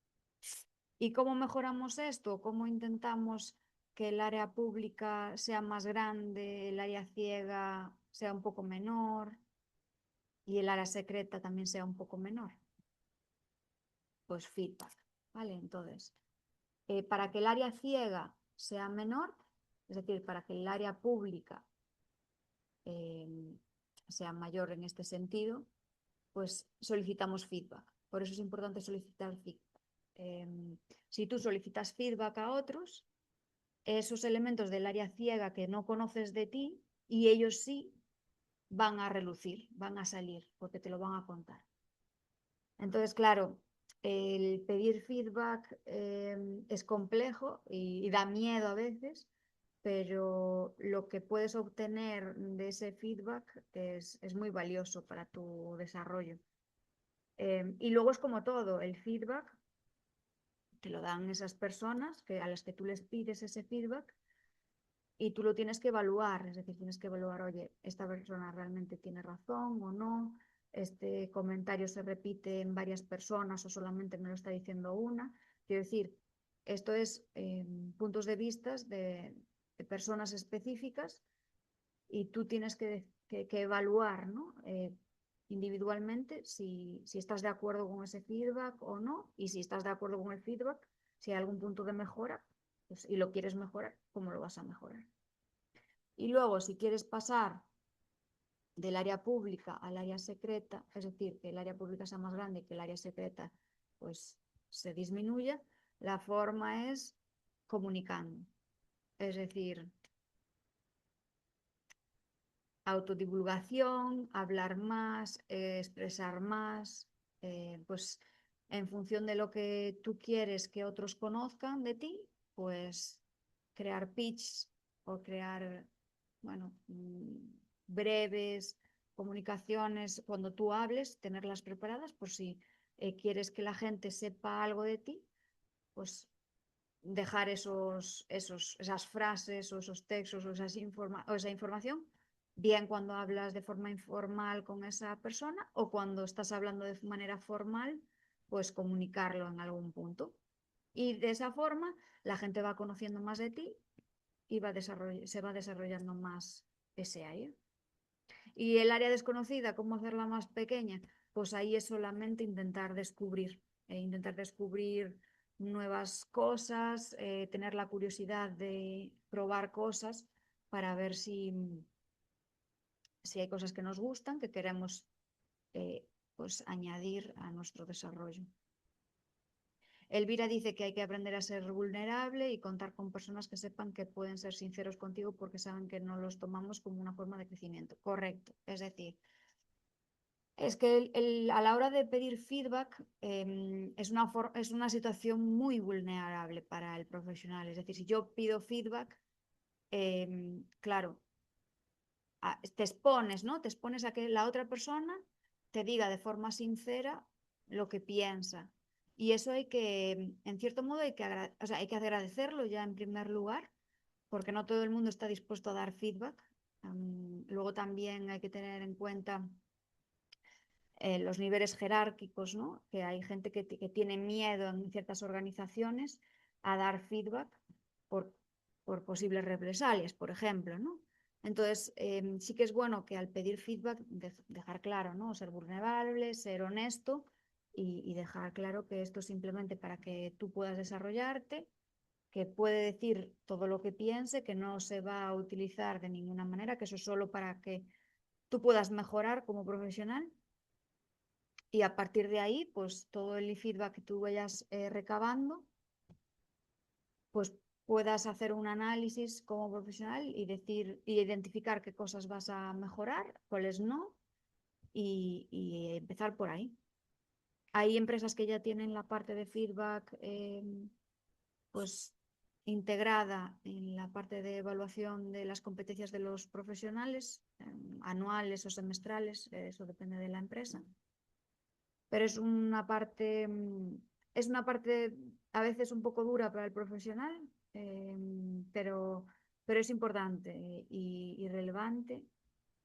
¿Y cómo mejoramos esto? ¿Cómo intentamos que el área pública sea más grande, el área ciega sea un poco menor y el área secreta también sea un poco menor? Pues feedback, ¿vale? Entonces, para que el área ciega sea menor, es decir, para que el área pública sea mayor en este sentido, pues solicitamos feedback. Por eso es importante solicitar feedback. Si tú solicitas feedback a otros, esos elementos del área ciega que no conoces de ti y ellos sí van a relucir, van a salir, porque te lo van a contar. Entonces, claro, el pedir feedback es complejo y da miedo a veces, pero lo que puedes obtener de ese feedback es muy valioso para tu desarrollo. Y luego es como todo, el feedback te lo dan esas personas a las que tú les pides ese feedback y tú lo tienes que evaluar, es decir, tienes que evaluar, oye, esta persona realmente tiene razón o no, este comentario se repite en varias personas o solamente me lo está diciendo una. Quiero decir, esto es puntos de vista de personas específicas y tú tienes que evaluar, ¿no? Individualmente si estás de acuerdo con ese feedback o no, y si estás de acuerdo con el feedback, si hay algún punto de mejora pues, y lo quieres mejorar, ¿cómo lo vas a mejorar? Y luego, si quieres pasar del área pública al área secreta, es decir, que el área pública sea más grande y que el área secreta pues, se disminuya, la forma es comunicando. Es decir, autodivulgación, hablar más, expresar más, pues en función de lo que tú quieres que otros conozcan de ti, pues crear pitch o crear, bueno, breves comunicaciones cuando tú hables, tenerlas preparadas por si quieres que la gente sepa algo de ti, pues dejar esas frases o esos textos o esa información, bien cuando hablas de forma informal con esa persona o cuando estás hablando de manera formal, pues comunicarlo en algún punto. Y de esa forma la gente va conociendo más de ti y se va desarrollando más ese área. Y el área desconocida, ¿cómo hacerla más pequeña? Pues ahí es solamente intentar descubrir nuevas cosas, tener la curiosidad de probar cosas para ver si hay cosas que nos gustan, que queremos pues añadir a nuestro desarrollo. Elvira dice que hay que aprender a ser vulnerable y contar con personas que sepan que pueden ser sinceros contigo porque saben que no los tomamos como una forma de crecimiento. Correcto. Es decir, es que a la hora de pedir feedback es una situación muy vulnerable para el profesional. Es decir, si yo pido feedback, claro, te expones, ¿no? Te expones a que la otra persona te diga de forma sincera lo que piensa. Y eso hay que, en cierto modo, hay que agradecerlo ya en primer lugar, porque no todo el mundo está dispuesto a dar feedback. Luego también hay que tener en cuenta los niveles jerárquicos, ¿no? Que hay gente que tiene miedo en ciertas organizaciones a dar feedback por posibles represalias, por ejemplo, ¿no? Entonces, sí que es bueno que al pedir feedback dejar claro, ¿no? Ser vulnerable, ser honesto y dejar claro que esto es simplemente para que tú puedas desarrollarte, que puede decir todo lo que piense, que no se va a utilizar de ninguna manera, que eso es solo para que tú puedas mejorar como profesional. Y a partir de ahí, pues todo el feedback que tú vayas recabando, pues puedas hacer un análisis como profesional y identificar qué cosas vas a mejorar, cuáles no, y empezar por ahí. Hay empresas que ya tienen la parte de feedback pues integrada en la parte de evaluación de las competencias de los profesionales, anuales o semestrales, eso depende de la empresa. Pero es una parte a veces un poco dura para el profesional, pero es importante y relevante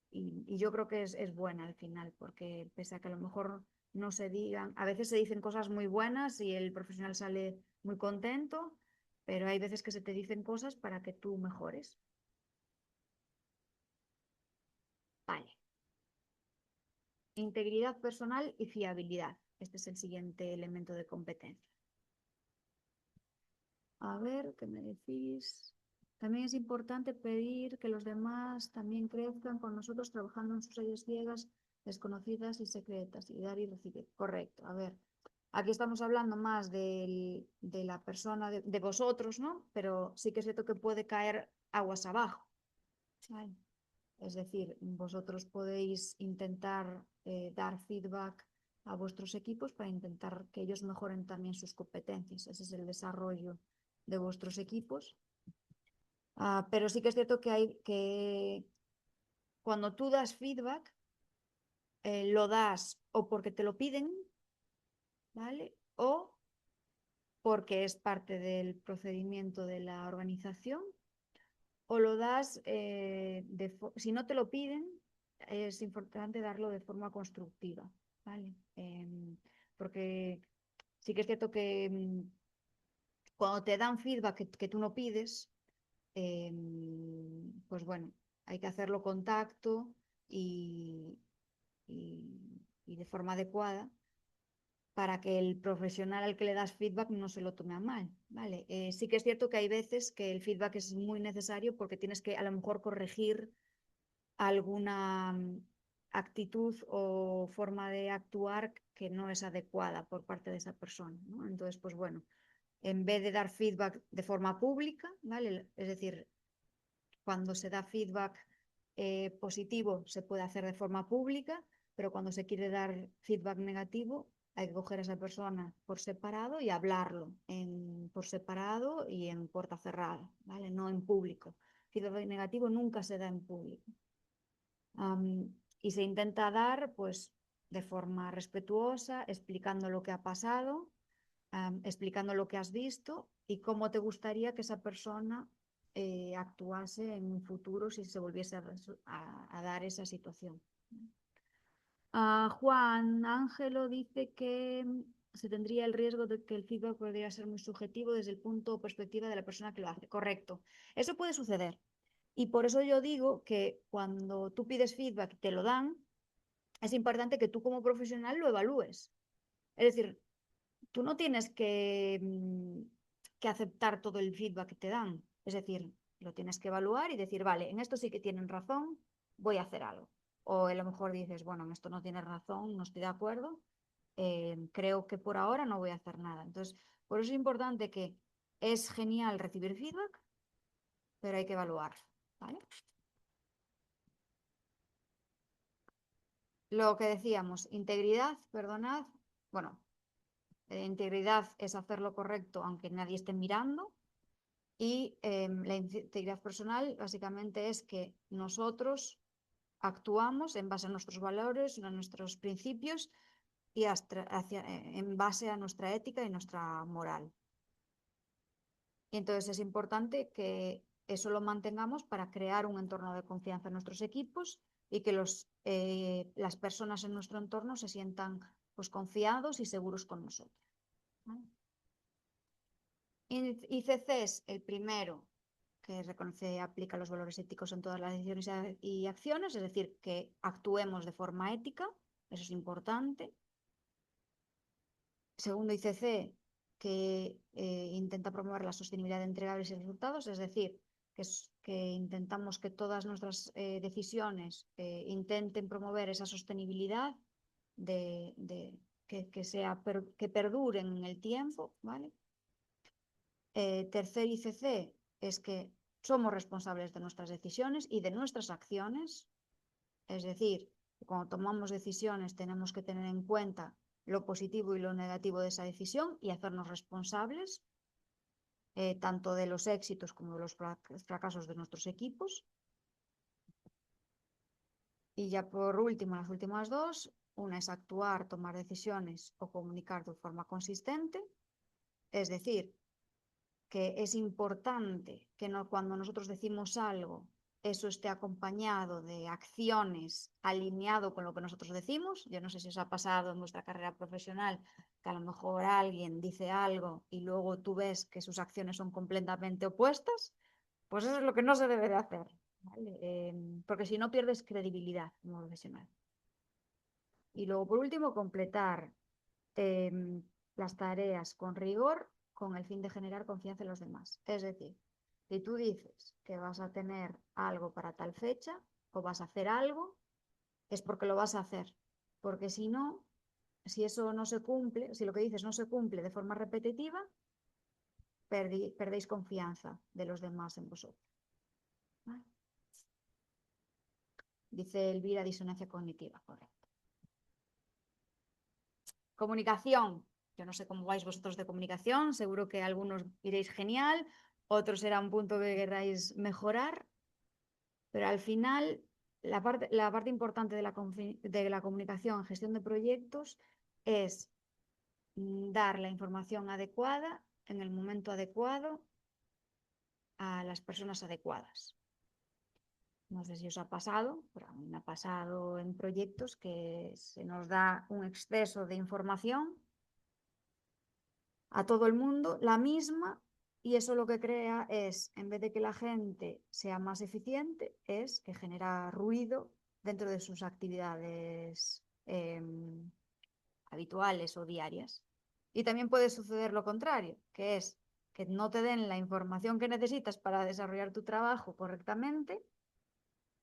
y yo creo que es buena al final, porque pese a que a lo mejor no se digan, a veces se dicen cosas muy buenas y el profesional sale muy contento, pero hay veces que se te dicen cosas para que tú mejores. Vale. Integridad personal y fiabilidad. Este es el siguiente elemento de competencia. A ver, ¿qué me decís? También es importante pedir que los demás también crezcan con nosotros trabajando en sus áreas ciegas, desconocidas y secretas, y dar y recibir. Correcto. A ver, Aquí estamos hablando más de la persona, de vosotros, ¿no? Pero sí que es cierto que puede caer aguas abajo, ¿vale? Es decir, vosotros podéis intentar dar feedback a vuestros equipos para intentar que ellos mejoren también sus competencias. Ese es el desarrollo de vuestros equipos. Pero sí que es cierto que hay que cuando tú das feedback, lo das o porque te lo piden, ¿vale? O porque es parte del procedimiento de la organización, o lo das, si no te lo piden, es importante darlo de forma constructiva, ¿vale? Porque sí que es cierto que cuando te dan feedback que tú no pides, pues bueno, hay que hacerlo con tacto y, y de forma adecuada para que el profesional al que le das feedback no se lo tome a mal, ¿vale? Sí que es cierto que hay veces que el feedback es muy necesario porque tienes que a lo mejor corregir alguna actitud o forma de actuar que no es adecuada por parte de esa persona, ¿no? Entonces, pues bueno, en vez de dar feedback de forma pública, ¿vale? Es decir, cuando se da feedback positivo se puede hacer de forma pública, pero cuando se quiere dar feedback negativo hay que coger a esa persona por separado y hablarlo por separado y en puerta cerrada, ¿vale? No en público. Feedback negativo nunca se da en público. Y se intenta dar pues de forma respetuosa, explicando lo que ha pasado, explicando lo que has visto y cómo te gustaría que esa persona actuase en un futuro si se volviese a dar esa situación. Juan Ángelo dice que se tendría el riesgo de que el feedback podría ser muy subjetivo desde el punto o perspectiva de la persona que lo hace. Correcto. Eso puede suceder. Y por eso yo digo que cuando tú pides feedback y te lo dan, es importante que tú como profesional lo evalúes. Es decir, tú no tienes que aceptar todo el feedback que te dan. Es decir, lo tienes que evaluar y decir, vale, en esto sí que tienen razón, voy a hacer algo. O a lo mejor dices, bueno, en esto no tienes razón, no estoy de acuerdo, creo que por ahora no voy a hacer nada. Entonces, por eso es importante que es genial recibir feedback, pero hay que evaluarlo, ¿vale? Lo que decíamos, integridad, perdonad, bueno, integridad es hacer lo correcto aunque nadie esté mirando y la integridad personal básicamente es que nosotros actuamos en base a nuestros valores, a nuestros principios y en base a nuestra ética y nuestra moral. Y entonces es importante que eso lo mantengamos para crear un entorno de confianza en nuestros equipos y que las personas en nuestro entorno se sientan pues, confiados y seguros con nosotros. ¿Vale? ICC es el primero que reconoce y aplica los valores éticos en todas las decisiones y acciones, es decir, que actuemos de forma ética, eso es importante. Segundo ICC, que intenta promover la sostenibilidad de entregables y resultados, es decir, que intentamos que todas nuestras decisiones intenten promover esa sostenibilidad que perduren en el tiempo, ¿vale? Tercer ICC es que somos responsables de nuestras decisiones y de nuestras acciones, es decir, cuando tomamos decisiones tenemos que tener en cuenta lo positivo y lo negativo de esa decisión y hacernos responsables tanto de los éxitos como de los fracasos de nuestros equipos. Y ya por último, las últimas dos, una es actuar, tomar decisiones o comunicar de forma consistente, es decir, que es importante que cuando nosotros decimos algo, eso esté acompañado de acciones alineado con lo que nosotros decimos. Yo no sé si os ha pasado en vuestra carrera profesional que a lo mejor alguien dice algo y luego tú ves que sus acciones son completamente opuestas, pues eso es lo que no se debe de hacer, ¿vale? Porque si no pierdes credibilidad como profesional. Y luego, por último, completar las tareas con rigor con el fin de generar confianza en los demás. Es decir, si tú dices que vas a tener algo para tal fecha o vas a hacer algo, es porque lo vas a hacer. Porque si no, si eso no se cumple, si lo que dices no se cumple de forma repetitiva, perdéis confianza de los demás en vosotros. ¿Vale? Dice Elvira, disonancia cognitiva, correcto. Comunicación. Yo no sé cómo vais vosotros de comunicación, seguro que algunos iréis genial, otros será un punto que queráis mejorar, pero al final la parte importante de la comunicación en gestión de proyectos es dar la información adecuada en el momento adecuado a las personas adecuadas. No sé si os ha pasado, pero a mí me ha pasado en proyectos que se nos da un exceso de información a todo el mundo, la misma, y eso lo que crea es, en vez de que la gente sea más eficiente, es que genera ruido dentro de sus actividades habituales o diarias. Y también puede suceder lo contrario, que es que no te den la información que necesitas para desarrollar tu trabajo correctamente.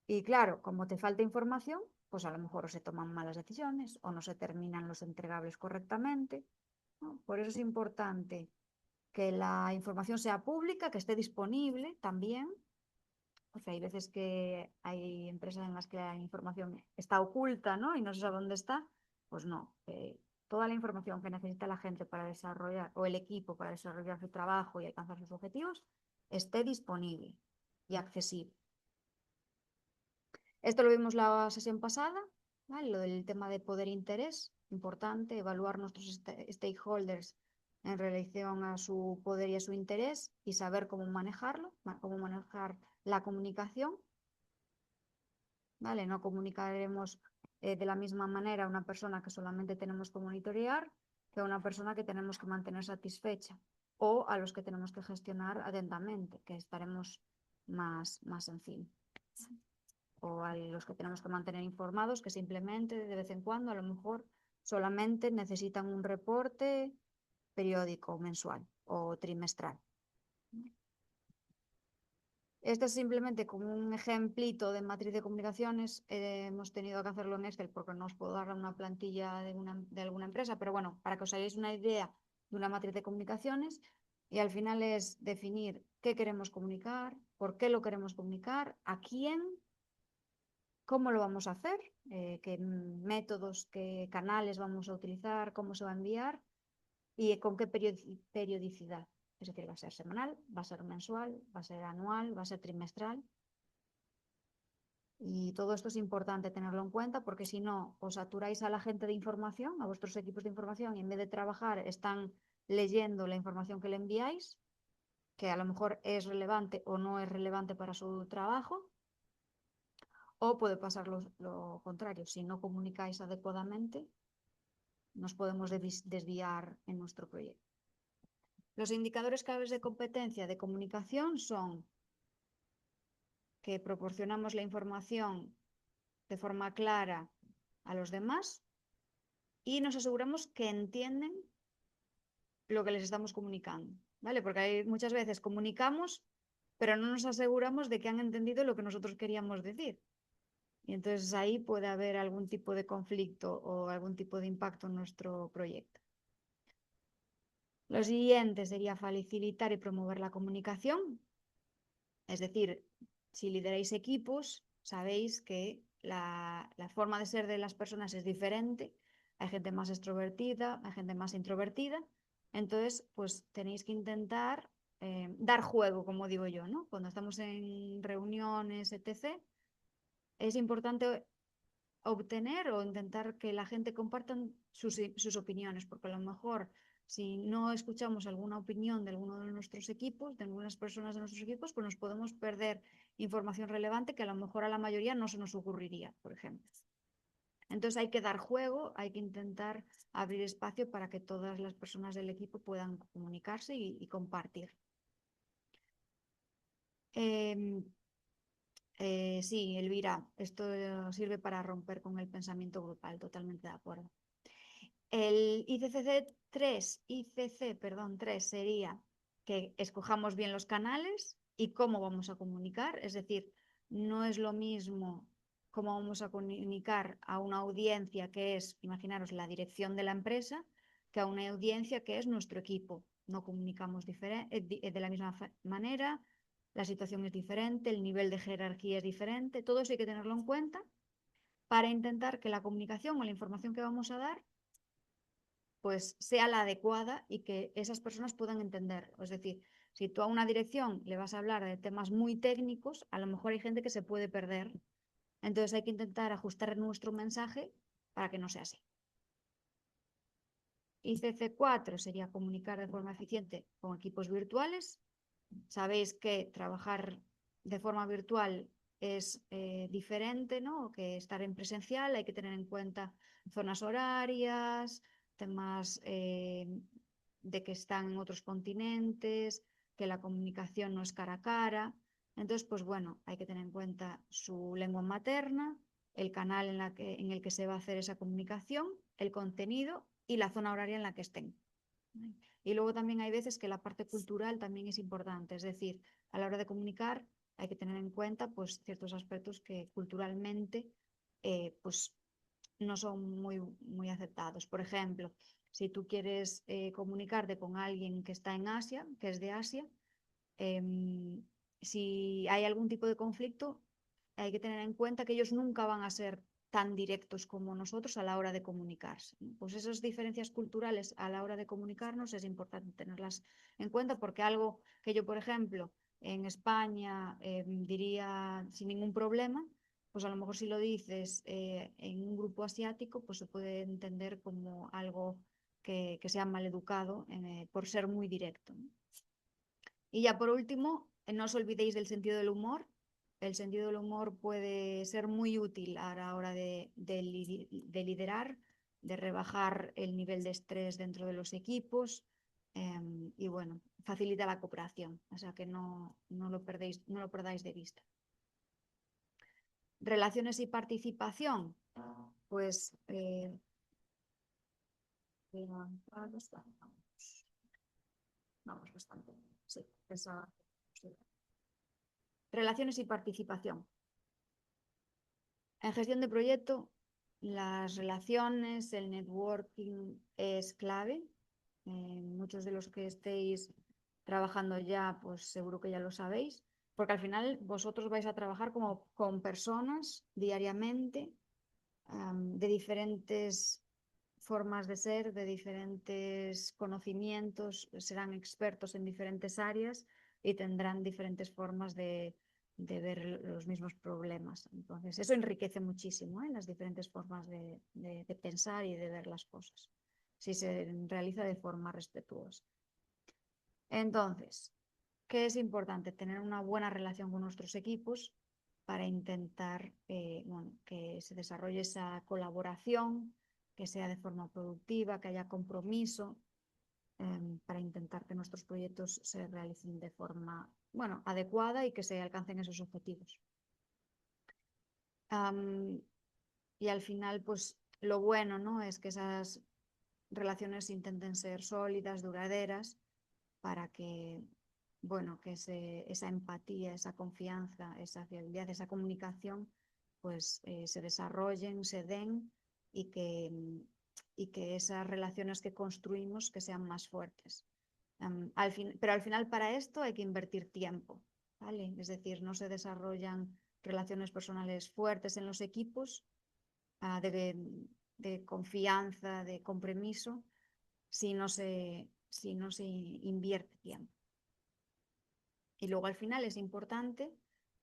Y claro, como te falta información, pues a lo mejor se toman malas decisiones o no se terminan los entregables correctamente, ¿no? Por eso es importante que la información sea pública, que esté disponible también, porque hay veces que hay empresas en las que la información está oculta, ¿no? Y no se sabe dónde está. Pues no, toda la información que necesita la gente para desarrollar, o el equipo para desarrollar su trabajo y alcanzar sus objetivos, esté disponible y accesible. Esto lo vimos la sesión pasada, ¿vale? Lo del tema de poder e interés, importante, evaluar nuestros stakeholders en relación a su poder y a su interés y saber cómo manejarlo, cómo manejar la comunicación, ¿vale? No comunicaremos de la misma manera a una persona que solamente tenemos que monitorear que a una persona que tenemos que mantener satisfecha o a los que tenemos que gestionar atentamente, que estaremos más encima. O a los que tenemos que mantener informados, que simplemente de vez en cuando a lo mejor solamente necesitan un reporte periódico, mensual o trimestral. Este es simplemente como un ejemplito de matriz de comunicaciones. Hemos tenido que hacerlo en Excel porque no os puedo dar una plantilla de alguna empresa, pero bueno, para que os hagáis una idea de una matriz de comunicaciones, y al final es definir qué queremos comunicar, por qué lo queremos comunicar, a quién, cómo lo vamos a hacer, qué métodos, qué canales vamos a utilizar, cómo se va a enviar y con qué periodicidad. Es decir, va a ser semanal, va a ser mensual, va a ser anual, va a ser trimestral. Y todo esto es importante tenerlo en cuenta porque si no, os saturáis a la gente de información, a vuestros equipos de información, y en vez de trabajar están leyendo la información que le enviáis, que a lo mejor es relevante o no es relevante para su trabajo. O puede pasar lo contrario, si no comunicáis adecuadamente, nos podemos desviar en nuestro proyecto. Los indicadores claves de competencia de comunicación son que proporcionamos la información de forma clara a los demás y nos aseguramos que entienden lo que les estamos comunicando, ¿vale? Porque hay muchas veces comunicamos, pero no nos aseguramos de que han entendido lo que nosotros queríamos decir. Y entonces ahí puede haber algún tipo de conflicto o algún tipo de impacto en nuestro proyecto. Lo siguiente sería facilitar y promover la comunicación. Es decir, si lideráis equipos, sabéis que la forma de ser de las personas es diferente. Hay gente más extrovertida, hay gente más introvertida. Entonces, pues tenéis que intentar dar juego, como digo yo, ¿no? Cuando estamos en reuniones, etc., es importante obtener o intentar que la gente comparta sus opiniones, porque a lo mejor si no escuchamos alguna opinión de alguno de nuestros equipos, de algunas personas de nuestros equipos, pues nos podemos perder información relevante que a lo mejor a la mayoría no se nos ocurriría, por ejemplo. Entonces hay que dar juego, hay que intentar abrir espacio para que todas las personas del equipo puedan comunicarse y compartir. Sí, Elvira, esto sirve para romper con el pensamiento grupal, totalmente de acuerdo. El ICC 3 sería que escojamos bien los canales y cómo vamos a comunicar. Es decir, no es lo mismo cómo vamos a comunicar a una audiencia que es, imaginaros, la dirección de la empresa, que a una audiencia que es nuestro equipo. No comunicamos de la misma manera, la situación es diferente, el nivel de jerarquía es diferente, todo eso hay que tenerlo en cuenta para intentar que la comunicación o la información que vamos a dar pues sea la adecuada y que esas personas puedan entender. Es decir, si tú a una dirección le vas a hablar de temas muy técnicos, a lo mejor hay gente que se puede perder. Entonces hay que intentar ajustar nuestro mensaje para que no sea así. Y CC4 sería comunicar de forma eficiente con equipos virtuales. Sabéis que trabajar de forma virtual es diferente, ¿no? Que estar en presencial, hay que tener en cuenta zonas horarias, temas de que están en otros continentes, que la comunicación no es cara a cara. Entonces, pues bueno, hay que tener en cuenta su lengua materna, el canal en el que se va a hacer esa comunicación, el contenido y la zona horaria en la que estén. Y luego también hay veces que la parte cultural también es importante, es decir, a la hora de comunicar hay que tener en cuenta pues, ciertos aspectos que culturalmente pues, no son muy aceptados. Por ejemplo, si tú quieres comunicarte con alguien que está en Asia, que es de Asia, si hay algún tipo de conflicto, hay que tener en cuenta que ellos nunca van a ser tan directos como nosotros a la hora de comunicarse. Pues esas diferencias culturales a la hora de comunicarnos es importante tenerlas en cuenta porque algo que yo, por ejemplo, en España diría sin ningún problema, pues a lo mejor si lo dices en un grupo asiático, pues se puede entender como algo que sea maleducado por ser muy directo, ¿no? Y ya por último, no os olvidéis del sentido del humor. El sentido del humor puede ser muy útil a la hora de liderar, de rebajar el nivel de estrés dentro de los equipos y bueno, facilita la cooperación, o sea que no lo perdáis de vista. Relaciones y participación, pues vamos bastante. Sí, esa. Sí. Relaciones y participación. En gestión de proyecto, las relaciones, el networking es clave. Muchos de los que estéis trabajando ya, pues seguro que ya lo sabéis, porque al final vosotros vais a trabajar como con personas diariamente, de diferentes formas de ser, de diferentes conocimientos, serán expertos en diferentes áreas y tendrán diferentes formas de ver los mismos problemas. Entonces, eso enriquece muchísimo las diferentes formas de pensar y de ver las cosas, si se realiza de forma respetuosa. Entonces, ¿qué es importante? Tener una buena relación con nuestros equipos para intentar bueno, que se desarrolle esa colaboración, que sea de forma productiva, que haya compromiso, para intentar que nuestros proyectos se realicen de forma bueno, adecuada y que se alcancen esos objetivos. Y al final, pues lo bueno, ¿no? Es que esas relaciones intenten ser sólidas, duraderas, para que, bueno, que esa empatía, esa confianza, esa fiabilidad, esa comunicación, pues se desarrollen, se den y que esas relaciones que construimos que sean más fuertes. Pero al final para esto hay que invertir tiempo, ¿vale? Es decir, no se desarrollan relaciones personales fuertes en los equipos de confianza, de compromiso, si no se invierte tiempo. Y luego al final es importante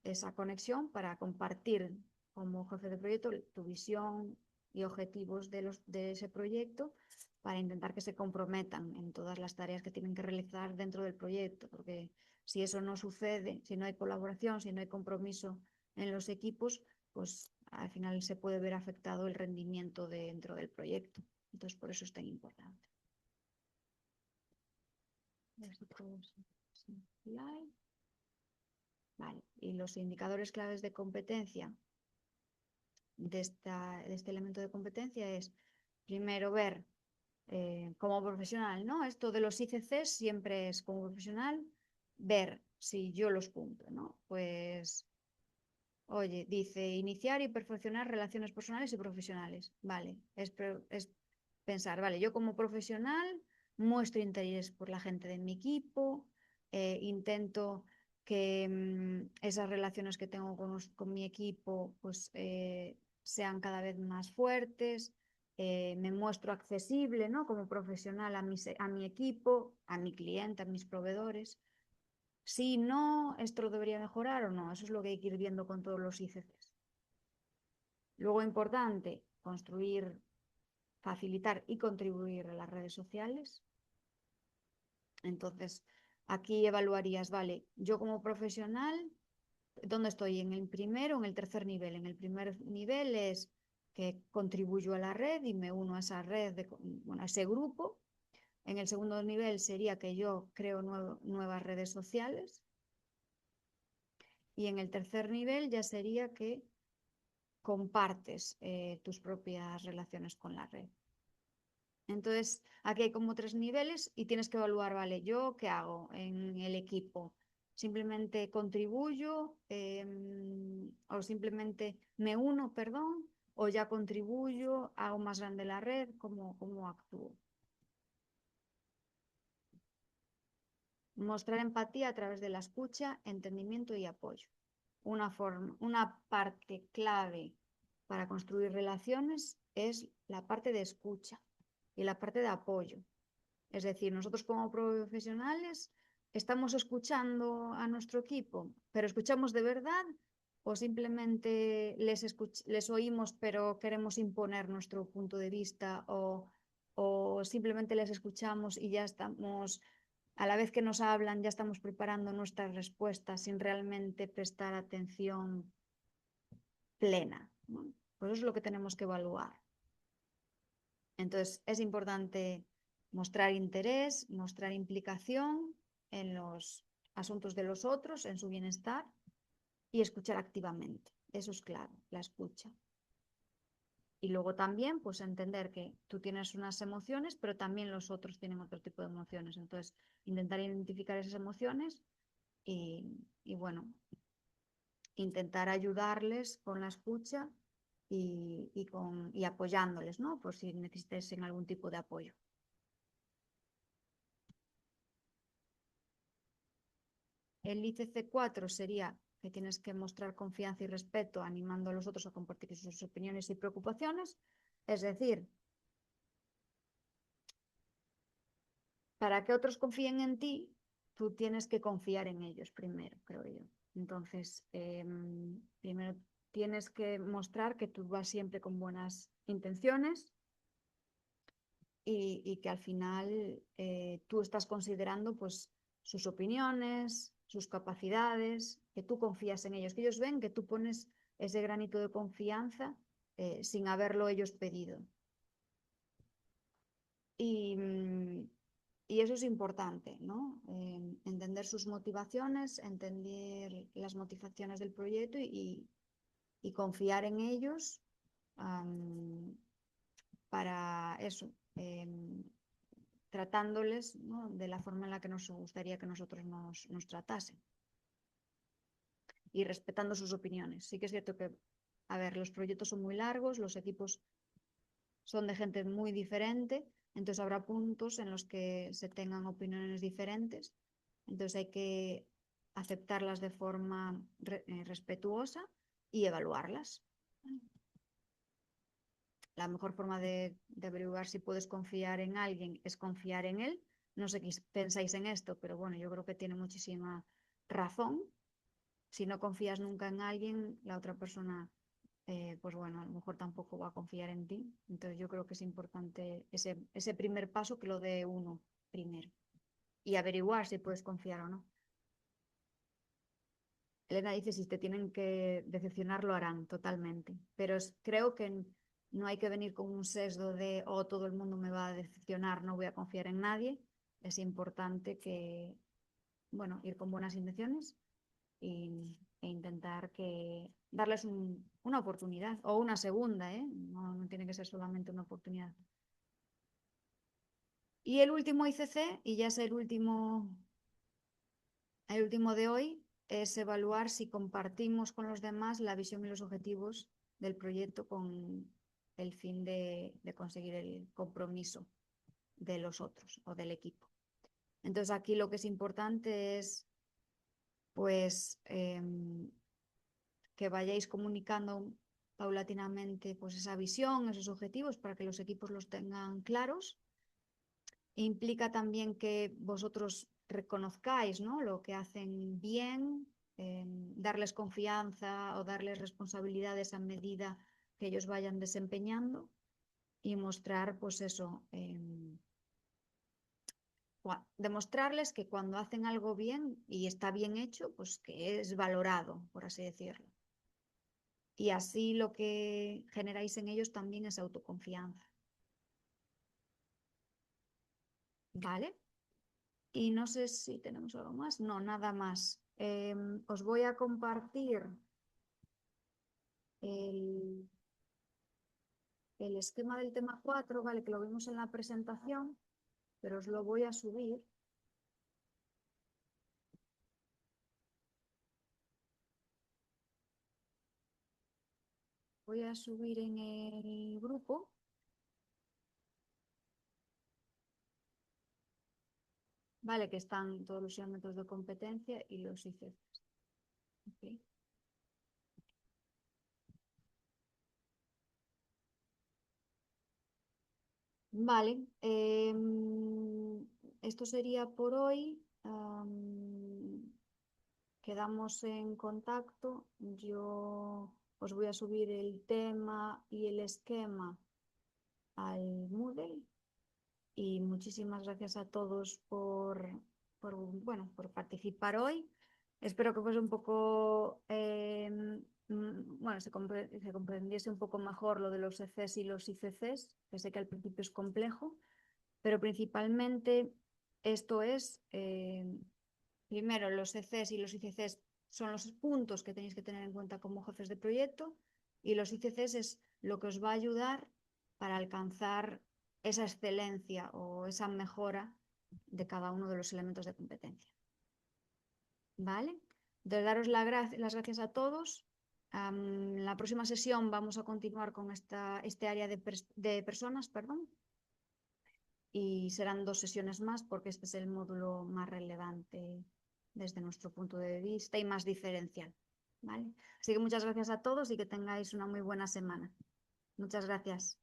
esa conexión para compartir como jefe de proyecto tu visión y objetivos de ese proyecto para intentar que se comprometan en todas las tareas que tienen que realizar dentro del proyecto, porque si eso no sucede, si no hay colaboración, si no hay compromiso en los equipos, pues al final se puede ver afectado el rendimiento dentro del proyecto. Entonces, por eso es tan importante. Vale. Y los indicadores claves de competencia de este elemento de competencia es primero ver como profesional, ¿no? Esto de los ICCs siempre es como profesional ver si yo los cumplo, ¿no? Pues Oye, dice, iniciar y perfeccionar relaciones personales y profesionales. Vale, es pensar, vale, yo como profesional muestro interés por la gente de mi equipo, intento que esas relaciones que tengo con mi equipo pues sean cada vez más fuertes, me muestro accesible, ¿no? Como profesional a mi equipo, a mi cliente, a mis proveedores. Si no, esto lo debería mejorar o no, eso es lo que hay que ir viendo con todos los ICCs. Luego, importante, construir, facilitar y contribuir a las redes sociales. Entonces, aquí evaluarías, vale, yo como profesional, ¿dónde estoy? ¿En el primero o en el tercer nivel? En el primer nivel es que contribuyo a la red y me uno a esa red, bueno, a ese grupo. En el segundo nivel sería que yo creo nuevas redes sociales. Y en el tercer nivel ya sería que compartes tus propias relaciones con la red. Entonces, aquí hay como 3 niveles y tienes que evaluar, vale, ¿yo qué hago en el equipo? ¿Simplemente contribuyo o simplemente me uno, perdón, o ya contribuyo, hago más grande la red? ¿Cómo actúo? Mostrar empatía a través de la escucha, entendimiento y apoyo. Una parte clave para construir relaciones es la parte de escucha y la parte de apoyo. Es decir, nosotros como profesionales estamos escuchando a nuestro equipo, pero ¿escuchamos de verdad o simplemente les oímos pero queremos imponer nuestro punto de vista o simplemente les escuchamos y ya estamos, a la vez que nos hablan, ya estamos preparando nuestras respuestas sin realmente prestar atención plena, ¿no? Pues eso es lo que tenemos que evaluar. Entonces, es importante mostrar interés, mostrar implicación en los asuntos de los otros, en su bienestar y escuchar activamente. Eso es clave, la escucha. Y luego también, pues entender que tú tienes unas emociones, pero también los otros tienen otro tipo de emociones. Entonces, intentar identificar esas emociones y bueno, intentar ayudarles con la escucha y apoyándoles, ¿no? Por si necesiten algún tipo de apoyo. El ICC4 sería que tienes que mostrar confianza y respeto, animando a los otros a compartir sus opiniones y preocupaciones. Es decir, para que otros confíen en ti, tú tienes que confiar en ellos primero, creo yo. Entonces, primero tienes que mostrar que tú vas siempre con buenas intenciones y que al final tú estás considerando pues sus opiniones, sus capacidades, que tú confías en ellos, que ellos ven que tú pones ese granito de confianza sin haberlo ellos pedido. Y eso es importante, ¿no? Entender sus motivaciones, entender las motivaciones del proyecto y confiar en ellos para eso, tratándoles, ¿no? De la forma en la que nos gustaría que nosotros nos tratasen y respetando sus opiniones. Sí que es cierto que, a ver, los proyectos son muy largos, los equipos son de gente muy diferente, entonces habrá puntos en los que se tengan opiniones diferentes, entonces hay que aceptarlas de forma respetuosa y evaluarlas. La mejor forma de averiguar si puedes confiar en alguien es confiar en él. No sé qué pensáis en esto, pero bueno, yo creo que tiene muchísima razón. Si no confías nunca en alguien, la otra persona, pues bueno, a lo mejor tampoco va a confiar en ti. Entonces yo creo que es importante ese primer paso que lo dé uno primero y averiguar si puedes confiar o no. Elena dice, si te tienen que decepcionar, lo harán totalmente. Pero creo que no hay que venir con un sesgo de, oh, todo el mundo me va a decepcionar, no voy a confiar en nadie. Es importante que, bueno, ir con buenas intenciones e intentar darles una oportunidad o una segunda, ¿eh? No tiene que ser solamente una oportunidad. Y el último ICC, y ya es el último de hoy, es evaluar si compartimos con los demás la visión y los objetivos del proyecto con el fin de conseguir el compromiso de los otros o del equipo. Entonces aquí lo que es importante es pues que vayáis comunicando paulatinamente pues esa visión, esos objetivos para que los equipos los tengan claros. Implica también que vosotros reconozcáis, ¿no?, lo que hacen bien, darles confianza o darles responsabilidades a medida que ellos vayan desempeñando y mostrar, pues eso, demostrarles que cuando hacen algo bien y está bien hecho, pues que es valorado, por así decirlo. Y así lo que generáis en ellos también es autoconfianza. ¿Vale? Y no sé si tenemos algo más. No, nada más. Os voy a compartir el esquema del tema 4, ¿vale? Que lo vimos en la presentación, pero os lo voy a subir. Voy a subir en el grupo. Vale, que están todos los elementos de competencia y los ICFs. Okay. Vale, esto sería por hoy. Quedamos en contacto. Yo os voy a subir el tema y el esquema al Moodle. Y muchísimas gracias a todos por participar hoy. Espero que fuese un poco, se comprendiese un poco mejor lo de los ECs y los ICCs, que sé que al principio es complejo, pero principalmente esto es, primero, los ECs y los ICCs son los puntos que tenéis que tener en cuenta como jefes de proyecto, y los ICCs es lo que os va a ayudar para alcanzar esa excelencia o esa mejora de cada uno de los elementos de competencia. ¿Vale? Entonces, daros las gracias a todos. En la próxima sesión vamos a continuar con este área de personas, perdón, y serán 2 sesiones más porque este es el módulo más relevante desde nuestro punto de vista y más diferencial. ¿Vale? Así que muchas gracias a todos y que tengáis una muy buena semana. Muchas gracias.